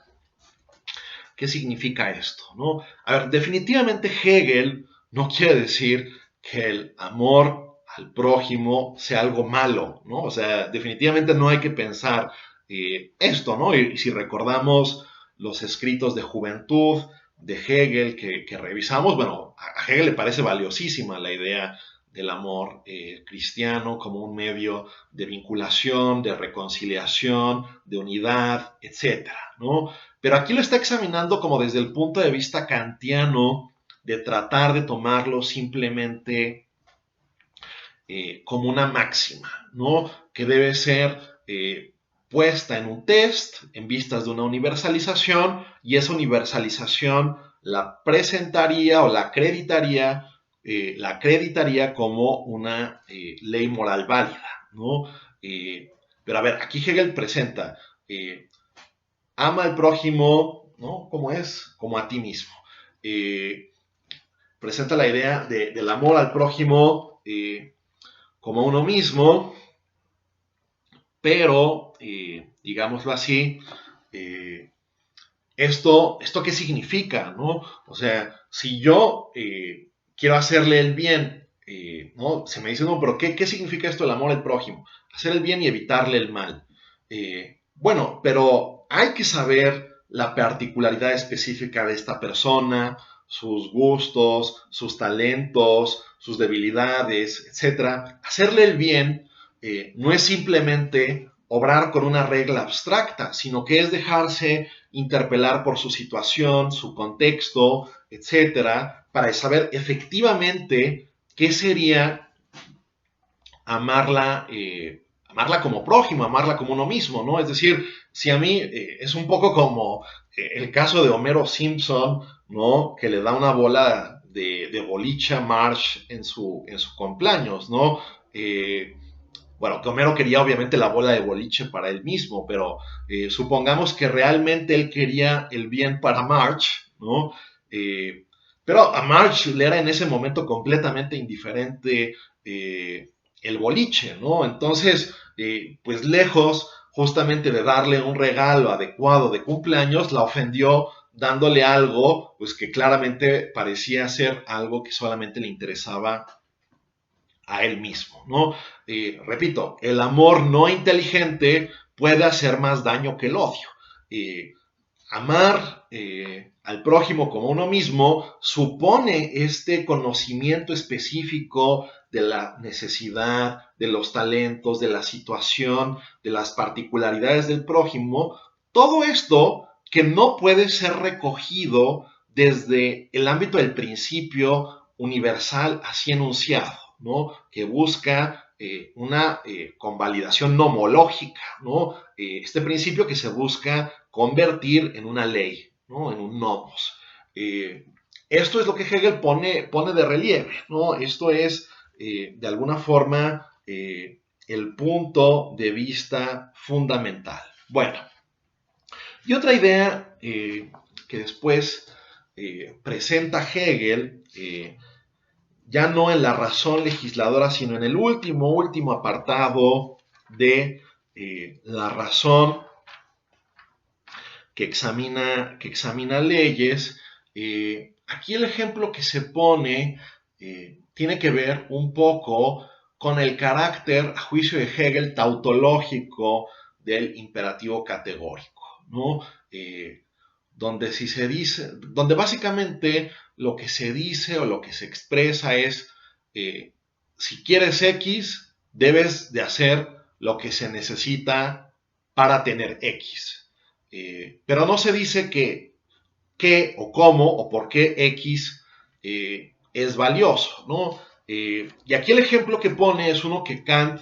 esto? ¿No? A ver, definitivamente Hegel no quiere decir que el amor al prójimo sea algo malo, ¿no? O sea, definitivamente no hay que pensar esto, ¿no? Y si recordamos los escritos de juventud de Hegel que revisamos, bueno, a Hegel le parece valiosísima la idea del amor cristiano como un medio de vinculación, de reconciliación, de unidad, etcétera, ¿no? Pero aquí lo está examinando como desde el punto de vista kantiano, de tratar de tomarlo simplemente como una máxima, ¿no? Que debe ser puesta en un test en vistas de una universalización y esa universalización la presentaría o la acreditaría como una ley moral válida, ¿no? Pero a ver, aquí Hegel presenta ama al prójimo, ¿no? ¿Cómo es? Como a ti mismo. Presenta la idea del amor al prójimo como a uno mismo, pero, digámoslo así, ¿esto qué significa? ¿No? O sea, si yo quiero hacerle el bien, ¿no? Se me dice, no, pero ¿qué significa esto el amor al prójimo? Hacer el bien y evitarle el mal. Bueno, pero hay que saber la particularidad específica de esta persona, sus gustos, sus talentos, sus debilidades, etc. Hacerle el bien no es simplemente obrar con una regla abstracta, sino que es dejarse interpelar por su situación, su contexto, etcétera, para saber efectivamente qué sería amarla, amarla como prójimo, amarla como uno mismo, ¿no? Es decir, si a mí es un poco como el caso de Homero Simpson, ¿no? Que le da una bola de boliche a Marge en su cumpleaños, ¿no? Bueno, que Homero quería obviamente la bola de boliche para él mismo, pero supongamos que realmente él quería el bien para Marge, ¿no? Eh, pero a Marge le era en ese momento completamente indiferente el boliche, ¿no? Entonces, pues lejos justamente de darle un regalo adecuado de cumpleaños, la ofendió dándole algo, pues que claramente parecía ser algo que solamente le interesaba a él mismo, ¿no? Repito, el amor no inteligente puede hacer más daño que el odio. Eh, Amar al prójimo como uno mismo supone este conocimiento específico de la necesidad, de los talentos, de la situación, de las particularidades del prójimo. Todo esto que no puede ser recogido desde el ámbito del principio universal así enunciado, ¿no? Que busca una convalidación nomológica, ¿no? Este principio que se busca convertir en una ley, ¿no? En un nomos. Esto es lo que Hegel pone de relieve, ¿no? Esto es, de alguna forma, el punto de vista fundamental. Bueno, y otra idea que después presenta Hegel, ya no en la razón legisladora, sino en el último apartado de la razón que examina leyes. Aquí el ejemplo que se pone tiene que ver un poco con el carácter, a juicio de Hegel, tautológico del imperativo categórico, ¿no? Donde si se dice, donde básicamente lo que se dice o lo que se expresa es, si quieres X, debes de hacer lo que se necesita para tener X. Pero no se dice qué o cómo o por qué X es valioso, ¿no? Y aquí el ejemplo que pone es uno que Kant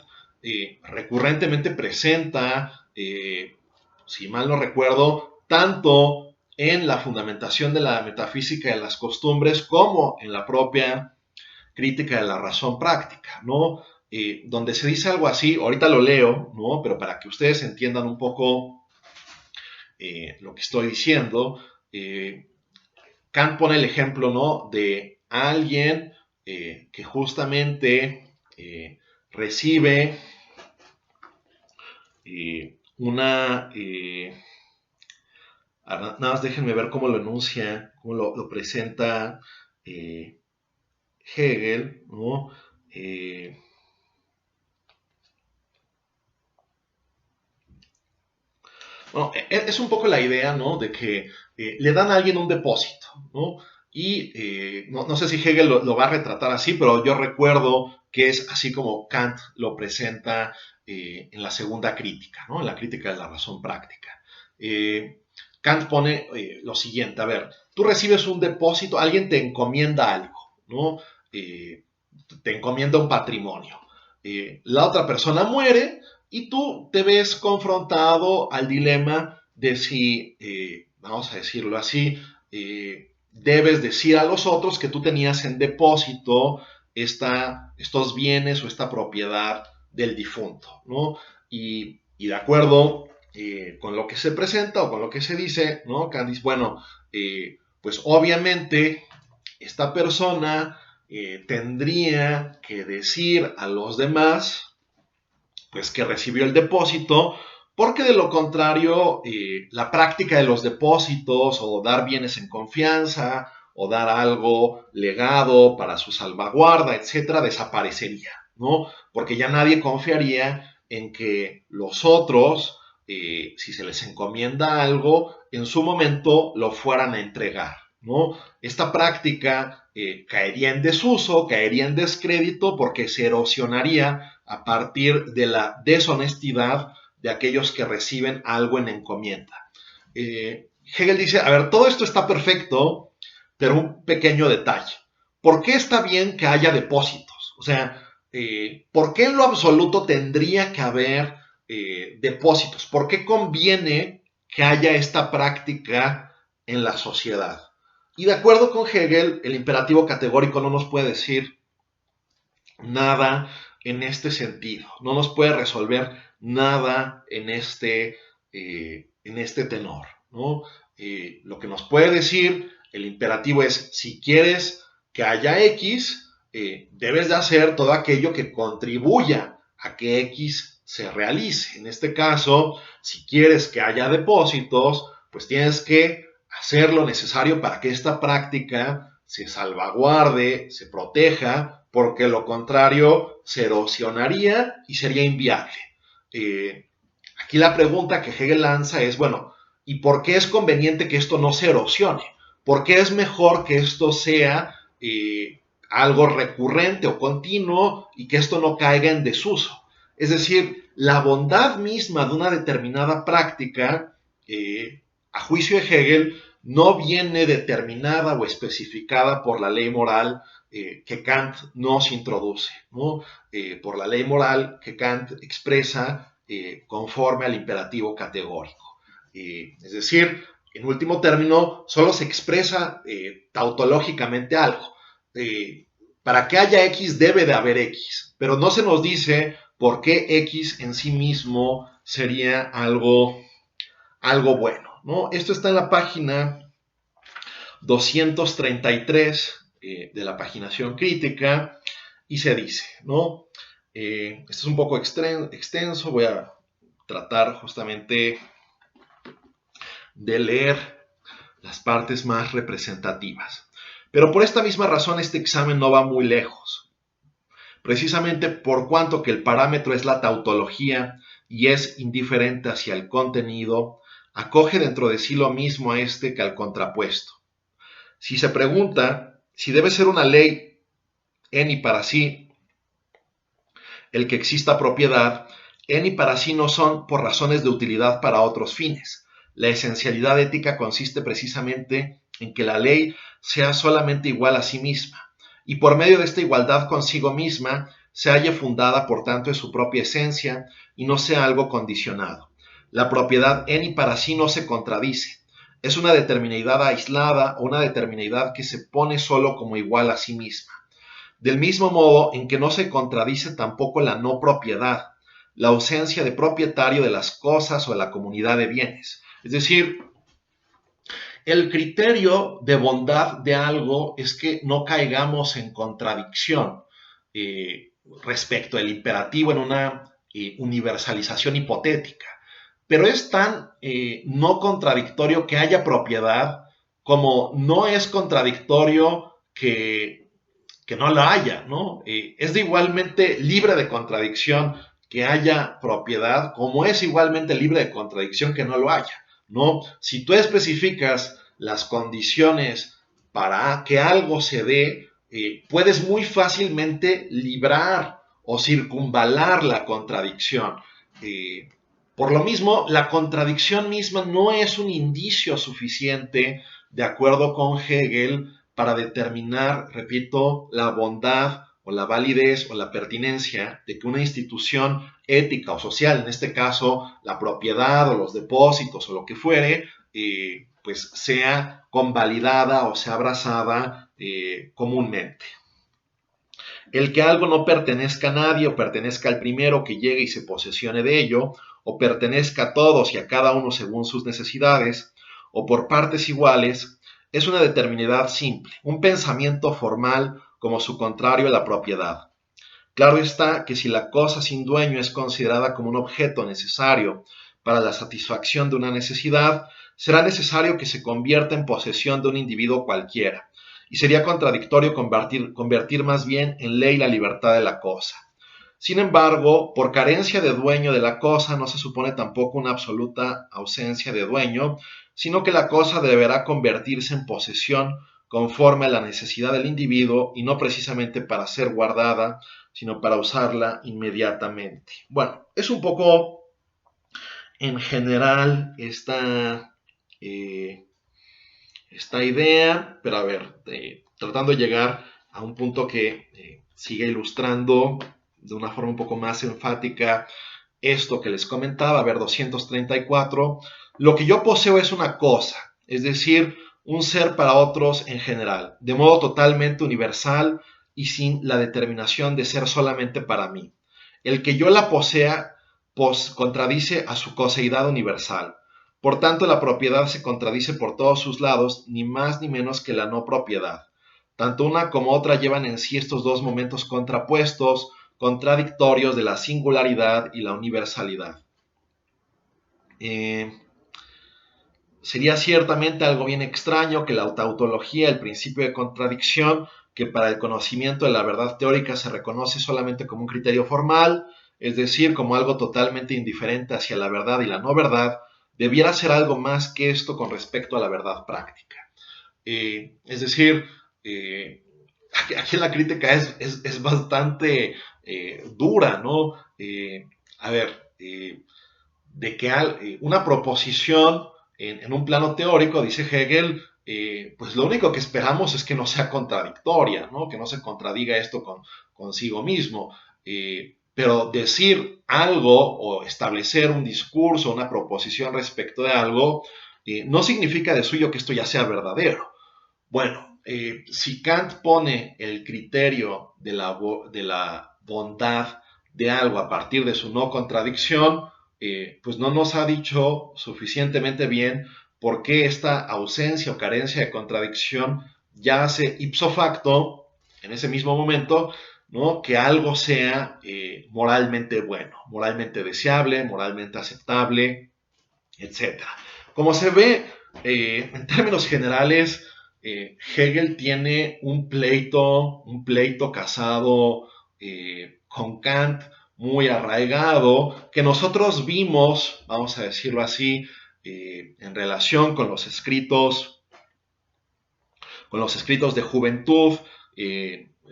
recurrentemente presenta, si mal no recuerdo, tanto en la fundamentación de la metafísica de las costumbres como en la propia crítica de la razón práctica, ¿no? Donde se dice algo así, ahorita lo leo, ¿no? Pero para que ustedes entiendan un poco lo que estoy diciendo, Kant pone el ejemplo, ¿no? De alguien que justamente recibe una... nada más déjenme ver cómo lo enuncia, cómo lo presenta Hegel, ¿no? Bueno, es un poco la idea, ¿no? De que le dan a alguien un depósito, ¿no? Y no sé si Hegel lo va a retratar así, pero yo recuerdo que es así como Kant lo presenta en la segunda crítica, ¿no? En la crítica de la razón práctica. Kant pone lo siguiente, a ver, tú recibes un depósito, alguien te encomienda algo, ¿no? Te encomienda un patrimonio. La otra persona muere y tú te ves confrontado al dilema de si, vamos a decirlo así, debes decir a los otros que tú tenías en depósito estos bienes o esta propiedad del difunto, ¿no? Y de acuerdo con lo que se presenta o con lo que se dice, ¿no? Candice, bueno, pues obviamente esta persona tendría que decir a los demás pues que recibió el depósito, porque de lo contrario, la práctica de los depósitos o dar bienes en confianza o dar algo legado para su salvaguarda, etcétera, desaparecería, ¿no? Porque ya nadie confiaría en que los otros, si se les encomienda algo, en su momento lo fueran a entregar, ¿no? Esta práctica caería en desuso, caería en descrédito porque se erosionaría a partir de la deshonestidad de aquellos que reciben algo en encomienda. Hegel dice, a ver, todo esto está perfecto, pero un pequeño detalle. ¿Por qué está bien que haya depósitos? O sea, ¿por qué en lo absoluto tendría que haber depósitos? ¿Por qué conviene que haya esta práctica en la sociedad? Y de acuerdo con Hegel, el imperativo categórico no nos puede decir nada en este sentido, no nos puede resolver nada en este tenor, ¿no? Lo que nos puede decir el imperativo es, si quieres que haya X, debes de hacer todo aquello que contribuya a que X se realice. En este caso, si quieres que haya depósitos, pues tienes que hacer lo necesario para que esta práctica se salvaguarde, se proteja, porque lo contrario se erosionaría y sería inviable. Aquí la pregunta que Hegel lanza es, bueno, ¿y por qué es conveniente que esto no se erosione? ¿Por qué es mejor que esto sea algo recurrente o continuo y que esto no caiga en desuso? Es decir, la bondad misma de una determinada práctica, a juicio de Hegel, no viene determinada o especificada por la ley moral que Kant nos introduce, ¿no? Por la ley moral que Kant expresa conforme al imperativo categórico. Es decir, en último término, solo se expresa tautológicamente algo. Para que haya X debe de haber X, pero no se nos dice por qué X en sí mismo sería algo bueno, ¿no? Esto está en la página 233 de la paginación crítica y se dice, ¿no? Esto es un poco extenso, voy a tratar justamente de leer las partes más representativas. Pero por esta misma razón este examen no va muy lejos. precisamente por cuanto que el parámetro es la tautología y es indiferente hacia el contenido, acoge dentro de sí lo mismo a este que al contrapuesto. Si se pregunta si debe ser una ley en y para sí el que exista propiedad, en y para sí no son por razones de utilidad para otros fines. La esencialidad ética consiste precisamente en que la ley sea solamente igual a sí misma, y por medio de esta igualdad consigo misma se halle fundada por tanto en su propia esencia y no sea algo condicionado. La propiedad en y para sí no se contradice. Es una determinidad aislada o una determinidad que se pone solo como igual a sí misma. Del mismo modo en que no se contradice tampoco la no propiedad, la ausencia de propietario de las cosas o de la comunidad de bienes. Es decir, el criterio de bondad de algo es que no caigamos en contradicción respecto al imperativo en una universalización hipotética. Pero es tan no contradictorio que haya propiedad como no es contradictorio que no la haya, ¿no? Es de igualmente libre de contradicción que haya propiedad, como es igualmente libre de contradicción que no lo haya, ¿no? Si tú especificas las condiciones para que algo se dé, puedes muy fácilmente librar o circunvalar la contradicción. Por lo mismo, la contradicción misma no es un indicio suficiente, de acuerdo con Hegel, para determinar, repito, la bondad o la validez o la pertinencia de que una institución ética o social, en este caso la propiedad o los depósitos o lo que fuere, pues sea convalidada o sea abrazada comúnmente. El que algo no pertenezca a nadie o pertenezca al primero que llegue y se posesione de ello, o pertenezca a todos y a cada uno según sus necesidades, o por partes iguales, es una determinidad simple, un pensamiento formal como su contrario a la propiedad. Claro está que si la cosa sin dueño es considerada como un objeto necesario para la satisfacción de una necesidad, será necesario que se convierta en posesión de un individuo cualquiera, y sería contradictorio convertir más bien en ley la libertad de la cosa. Sin embargo, por carencia de dueño de la cosa no se supone tampoco una absoluta ausencia de dueño, sino que la cosa deberá convertirse en posesión conforme a la necesidad del individuo y no precisamente para ser guardada, sino para usarla inmediatamente. Bueno, es un poco en general esta idea, pero a ver, tratando de llegar a un punto que siga ilustrando de una forma un poco más enfática esto que les comentaba, a ver, 234, lo que yo poseo es una cosa, es decir, un ser para otros en general, de modo totalmente universal y sin la determinación de ser solamente para mí. El que yo la posea contradice a su coseidad universal. Por tanto, la propiedad se contradice por todos sus lados, ni más ni menos que la no propiedad. Tanto una como otra llevan en sí estos dos momentos contrapuestos, contradictorios de la singularidad y la universalidad. Sería ciertamente algo bien extraño que la tautología, el principio de contradicción, que para el conocimiento de la verdad teórica se reconoce solamente como un criterio formal, es decir, como algo totalmente indiferente hacia la verdad y la no verdad, debiera ser algo más que esto con respecto a la verdad práctica. Es decir, aquí la crítica es bastante dura, ¿no? A ver, de que una proposición en un plano teórico, dice Hegel, pues lo único que esperamos es que no sea contradictoria, ¿no? Que no se contradiga esto consigo mismo. Pero decir algo o establecer un discurso, una proposición respecto de algo, no significa de suyo que esto ya sea verdadero. Bueno, si Kant pone el criterio de la bondad de algo a partir de su no contradicción, pues no nos ha dicho suficientemente bien por qué esta ausencia o carencia de contradicción ya hace ipso facto, en ese mismo momento, ¿no?, que algo sea moralmente bueno, moralmente deseable, moralmente aceptable, etc. Como se ve, en términos generales, Hegel tiene un pleito casado con Kant muy arraigado, que nosotros vimos, vamos a decirlo así, en relación con los escritos de juventud.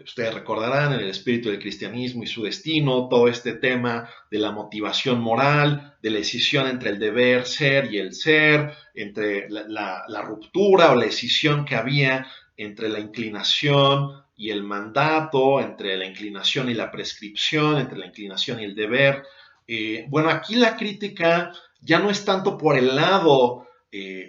Ustedes recordarán el espíritu del cristianismo y su destino, todo este tema de la motivación moral, de la decisión entre el deber ser y el ser, entre la ruptura o la decisión que había entre la inclinación y el mandato, entre la inclinación y la prescripción, entre la inclinación y el deber. Bueno, aquí la crítica ya no es tanto por el lado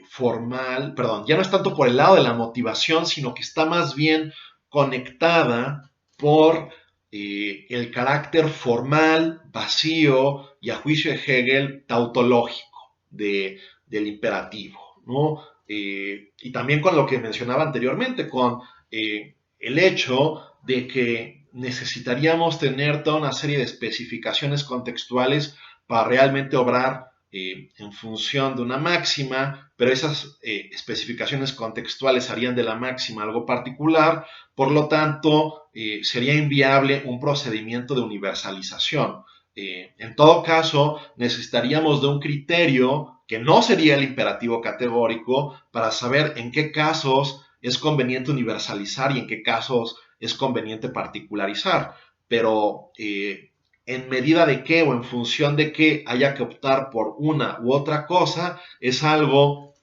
formal, perdón, ya no es tanto por el lado de la motivación, sino que está más bien conectada por el carácter formal, vacío y a juicio de Hegel tautológico del imperativo, ¿no? Y también con lo que mencionaba anteriormente, con el hecho de que necesitaríamos tener toda una serie de especificaciones contextuales para realmente obrar en función de una máxima, pero esas especificaciones contextuales harían de la máxima algo particular, por lo tanto sería inviable un procedimiento de universalización. En todo caso, necesitaríamos de un criterio que no sería el imperativo categórico para saber en qué casos es conveniente universalizar y en qué casos es conveniente particularizar. Pero en medida de qué o en función de qué haya que optar por una u otra cosa, es algo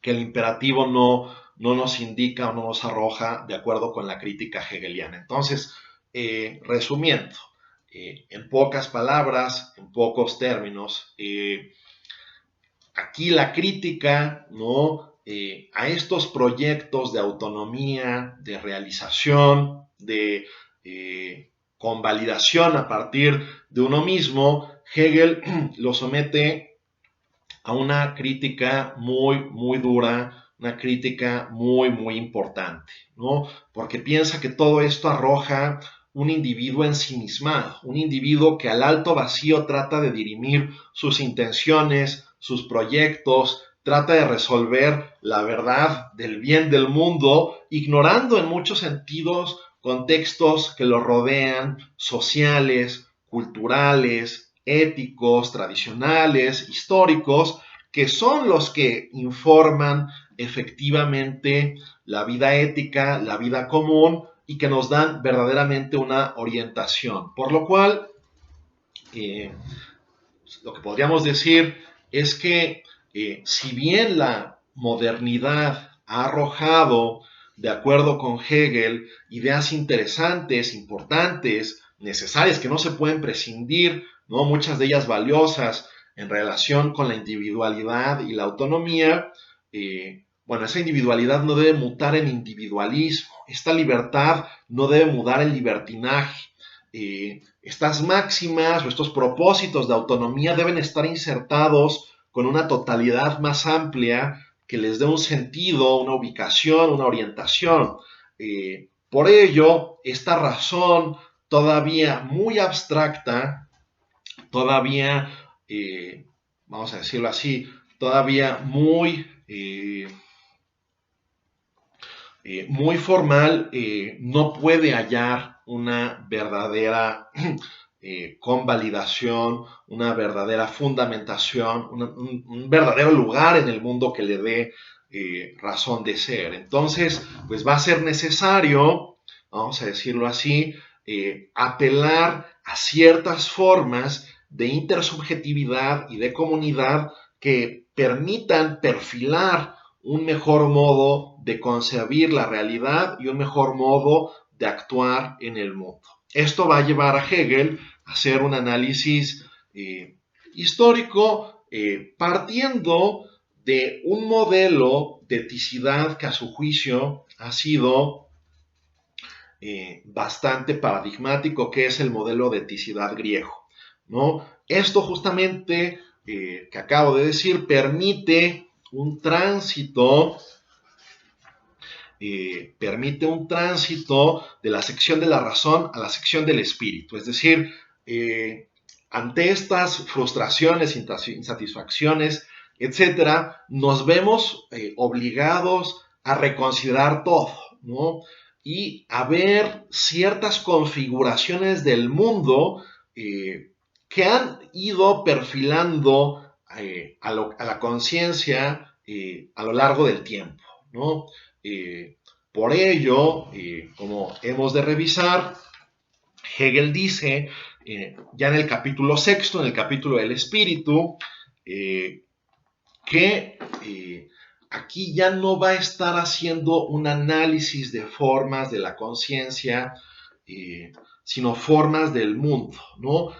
que el imperativo no nos indica o no nos arroja de acuerdo con la crítica hegeliana. Entonces, resumiendo, en pocas palabras, en pocos términos, aquí la crítica, ¿no? A estos proyectos de autonomía, de realización, de convalidación a partir de uno mismo, Hegel lo somete a una crítica muy dura, una crítica muy importante, ¿no? Porque piensa que todo esto arroja un individuo ensimismado, un individuo que al alto vacío trata de dirimir sus intenciones, sus proyectos, trata de resolver la verdad del bien del mundo, ignorando en muchos sentidos contextos que lo rodean, sociales, culturales, éticos, tradicionales, históricos, que son los que informan efectivamente la vida ética, la vida común y que nos dan verdaderamente una orientación. Por lo cual, lo que podríamos decir es que si bien la modernidad ha arrojado, de acuerdo con Hegel, ideas interesantes, importantes, necesarias, que no se pueden prescindir, ¿no? Muchas de ellas valiosas en relación con la individualidad y la autonomía, bueno, esa individualidad no debe mutar en individualismo, esta libertad no debe mudar en libertinaje. Estas máximas o estos propósitos de autonomía deben estar insertados con una totalidad más amplia que les dé un sentido, una ubicación, una orientación. Por ello, esta razón todavía muy abstracta, todavía, vamos a decirlo así, todavía muy formal, no puede hallar una verdadera convalidación, una verdadera fundamentación, un verdadero lugar en el mundo que le dé razón de ser. Entonces, pues va a ser necesario, vamos a decirlo así, apelar a ciertas formas de intersubjetividad y de comunidad que permitan perfilar un mejor modo de concebir la realidad y un mejor modo de actuar en el mundo. Esto va a llevar a Hegel a hacer un análisis histórico partiendo de un modelo de eticidad que a su juicio ha sido bastante paradigmático, que es el modelo de eticidad griego, ¿no? Esto justamente que acabo de decir permite un tránsito de la sección de la razón a la sección del espíritu. Es decir, ante estas frustraciones, insatisfacciones, etcétera, nos vemos obligados a reconsiderar todo, ¿no? y a ver ciertas configuraciones del mundo que han ido perfilando a la conciencia a lo largo del tiempo, ¿no? Por ello, como hemos de revisar, Hegel dice, ya en el capítulo sexto, en el capítulo del espíritu, que aquí ya no va a estar haciendo un análisis de formas de la conciencia, sino formas del mundo, ¿no?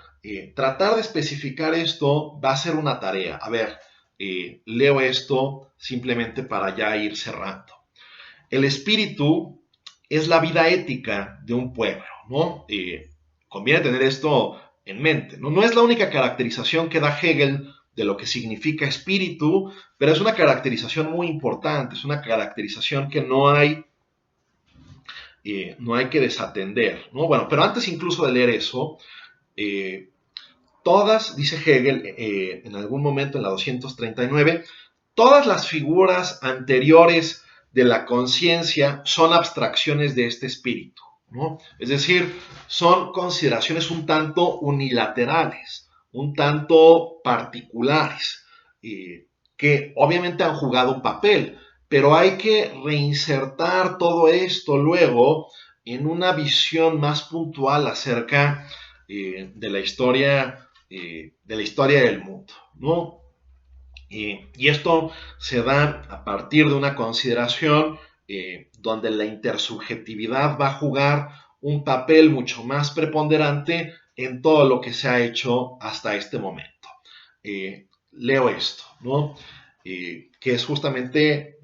Tratar de especificar esto va a ser una tarea. A ver, leo esto simplemente para ya ir cerrando. El espíritu es la vida ética de un pueblo, ¿no? Conviene tener esto en mente, ¿no? No es la única caracterización que da Hegel de lo que significa espíritu, pero es una caracterización muy importante, es una caracterización que no hay que desatender, ¿no? Bueno, pero antes incluso de leer eso, todas, dice Hegel en algún momento en la 239, todas las figuras anteriores de la conciencia son abstracciones de este espíritu, ¿no? Es decir, son consideraciones un tanto unilaterales, un tanto particulares, que obviamente han jugado un papel, pero hay que reinsertar todo esto luego en una visión más puntual acerca de la historia del mundo, ¿no? Y esto se da a partir de una consideración donde la intersubjetividad va a jugar un papel mucho más preponderante en todo lo que se ha hecho hasta este momento. Leo esto, ¿no? Que es justamente,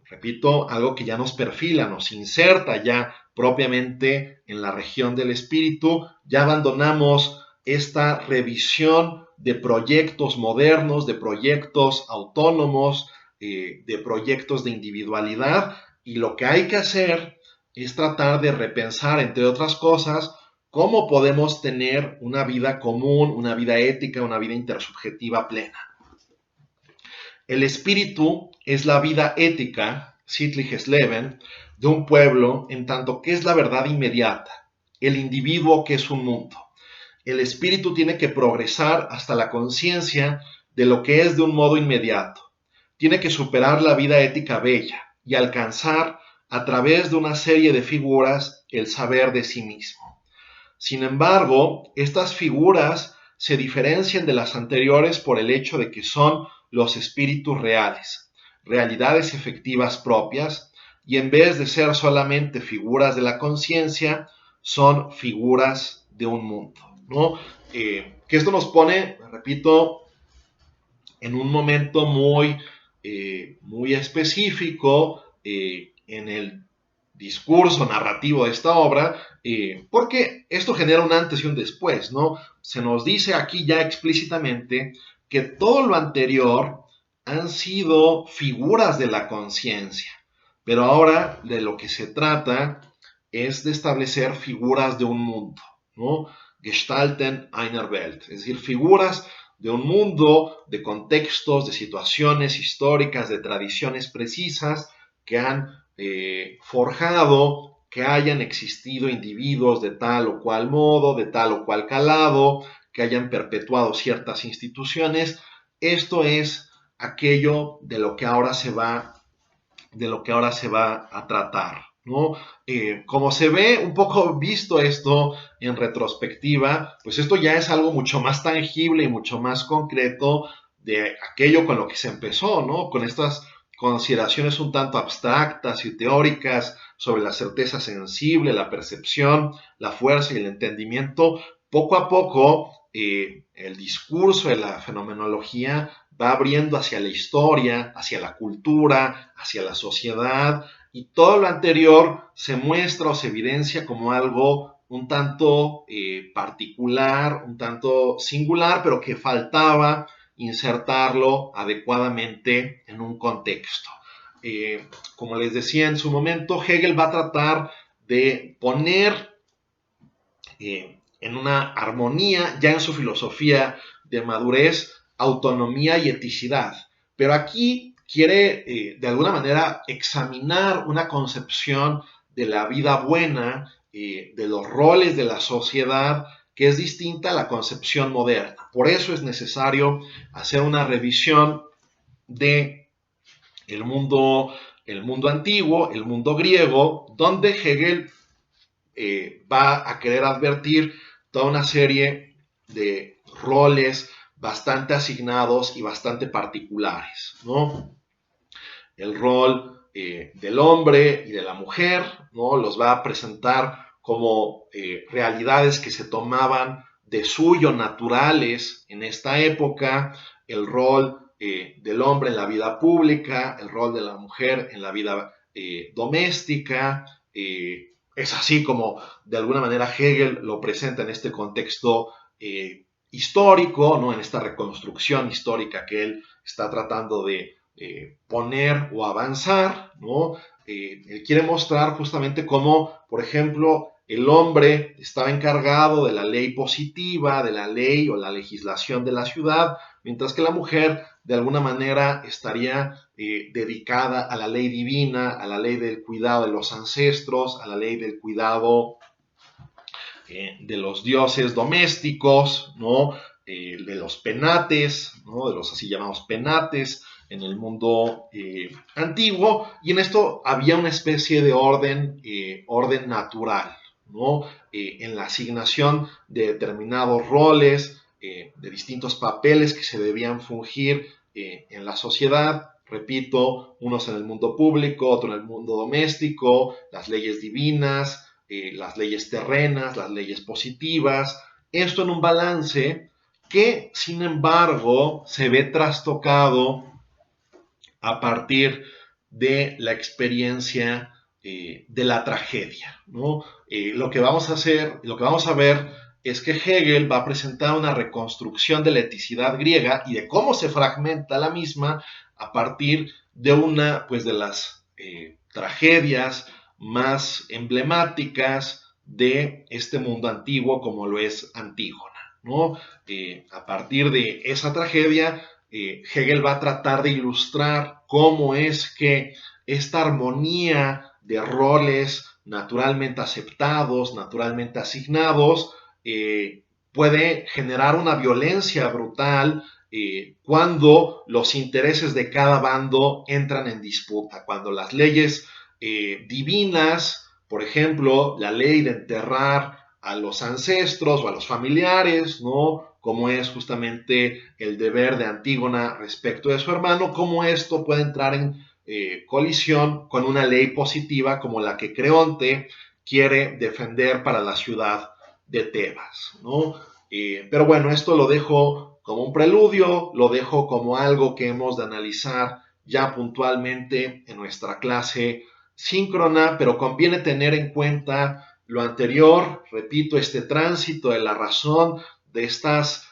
repito, algo que ya nos perfila, nos inserta ya propiamente en la región del espíritu, ya abandonamos esta revisión de proyectos modernos, de proyectos autónomos, de proyectos de individualidad, y lo que hay que hacer es tratar de repensar, entre otras cosas, cómo podemos tener una vida común, una vida ética, una vida intersubjetiva plena. El espíritu es la vida ética, sittliches Leben, de un pueblo, en tanto que es la verdad inmediata, el individuo que es un mundo. El espíritu tiene que progresar hasta la conciencia de lo que es de un modo inmediato. Tiene que superar la vida ética bella y alcanzar, a través de una serie de figuras, el saber de sí mismo. Sin embargo, estas figuras se diferencian de las anteriores por el hecho de que son los espíritus reales, realidades efectivas propias, y en vez de ser solamente figuras de la conciencia, son figuras de un mundo, ¿no? Que esto nos pone, repito, en un momento muy específico en el discurso narrativo de esta obra, porque esto genera un antes y un después, ¿no? Se nos dice aquí ya explícitamente que todo lo anterior han sido figuras de la conciencia, pero ahora de lo que se trata es de establecer figuras de un mundo, ¿no? Gestalten einer Welt, es decir, figuras de un mundo, de contextos, de situaciones históricas, de tradiciones precisas que han forjado que hayan existido individuos de tal o cual modo, de tal o cual calado, que hayan perpetuado ciertas instituciones. Esto es aquello de lo que ahora se va a tratar, ¿no? Como se ve un poco visto esto en retrospectiva, pues esto ya es algo mucho más tangible y mucho más concreto de aquello con lo que se empezó, ¿no? Con estas consideraciones un tanto abstractas y teóricas sobre la certeza sensible, la percepción, la fuerza y el entendimiento. Poco a poco, el discurso de la fenomenología va abriendo hacia la historia, hacia la cultura, hacia la sociedad, y todo lo anterior se muestra o se evidencia como algo un tanto particular, un tanto singular, pero que faltaba insertarlo adecuadamente en un contexto. Como les decía en su momento, Hegel va a tratar de poner en una armonía, ya en su filosofía de madurez, autonomía y eticidad. Pero aquí quiere de alguna manera examinar una concepción de la vida buena, de los roles de la sociedad, que es distinta a la concepción moderna. Por eso es necesario hacer una revisión de el mundo antiguo, el mundo griego, donde Hegel va a querer advertir toda una serie de roles bastante asignados y bastante particulares, ¿no? El rol del hombre y de la mujer, ¿no? Los va a presentar como realidades que se tomaban de suyo naturales en esta época, el rol del hombre en la vida pública, el rol de la mujer en la vida doméstica. Es así como de alguna manera Hegel lo presenta en este contexto histórico, ¿no? En esta reconstrucción histórica que él está tratando de poner o avanzar, ¿no? Él quiere mostrar justamente cómo, por ejemplo, el hombre estaba encargado de la ley positiva, de la ley o la legislación de la ciudad, mientras que la mujer de alguna manera estaría dedicada a la ley divina, a la ley del cuidado de los ancestros, a la ley del cuidado de los dioses domésticos, ¿no? De los penates, ¿no? De los así llamados penates en el mundo antiguo, y en esto había una especie de orden natural, ¿no? En la asignación de determinados roles, de distintos papeles que se debían fungir en la sociedad. Repito, unos en el mundo público, otro en el mundo doméstico, las leyes divinas, las leyes terrenas, las leyes positivas, esto en un balance que sin embargo se ve trastocado a partir de la experiencia de la tragedia, ¿no? Lo que vamos a ver es que Hegel va a presentar una reconstrucción de la eticidad griega y de cómo se fragmenta la misma a partir de una, pues, de las tragedias más emblemáticas de este mundo antiguo, como lo es Antígona, ¿no? A partir de esa tragedia, Hegel va a tratar de ilustrar cómo es que esta armonía de roles naturalmente aceptados, naturalmente asignados, puede generar una violencia brutal cuando los intereses de cada bando entran en disputa, cuando las leyes divinas, por ejemplo, la ley de enterrar a los ancestros o a los familiares, ¿no? Como es justamente el deber de Antígona respecto de su hermano, cómo esto puede entrar en colisión con una ley positiva como la que Creonte quiere defender para la ciudad de Tebas, ¿no? Pero bueno, esto lo dejo como un preludio, lo dejo como algo que hemos de analizar ya puntualmente en nuestra clase síncrona, pero conviene tener en cuenta lo anterior, repito, este tránsito de la razón de estas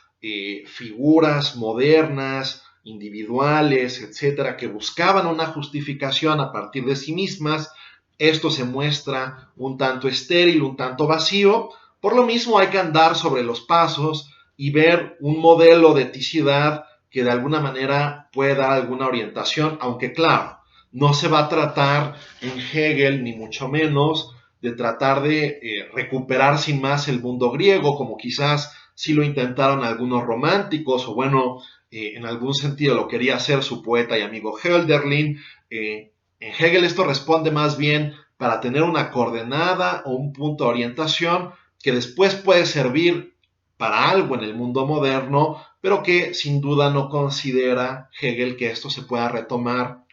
figuras modernas, individuales, etcétera, que buscaban una justificación a partir de sí mismas. Esto se muestra un tanto estéril, un tanto vacío. Por lo mismo hay que andar sobre los pasos y ver un modelo de eticidad que de alguna manera pueda dar alguna orientación, aunque claro, no se va a tratar en Hegel, ni mucho menos, de tratar de recuperar sin más el mundo griego, como quizás sí lo intentaron algunos románticos, o bueno, en algún sentido lo quería hacer su poeta y amigo Hölderlin. En Hegel esto responde más bien para tener una coordenada o un punto de orientación que después puede servir para algo en el mundo moderno, pero que sin duda no considera Hegel que esto se pueda retomar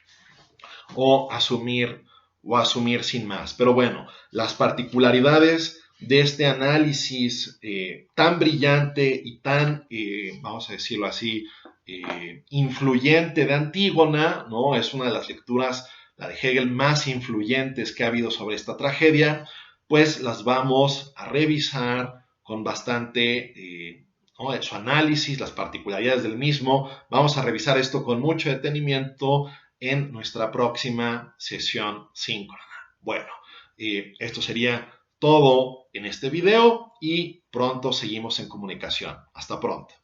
o asumir sin más. Pero bueno, las particularidades de este análisis tan brillante y tan, vamos a decirlo así, influyente de Antígona, ¿no? Es una de las lecturas, la de Hegel, más influyentes que ha habido sobre esta tragedia, pues las vamos a revisar con bastante ¿no? Su análisis, las particularidades del mismo. Vamos a revisar esto con mucho detenimiento en nuestra próxima sesión síncrona. Bueno, esto sería todo en este video y pronto seguimos en comunicación. Hasta pronto.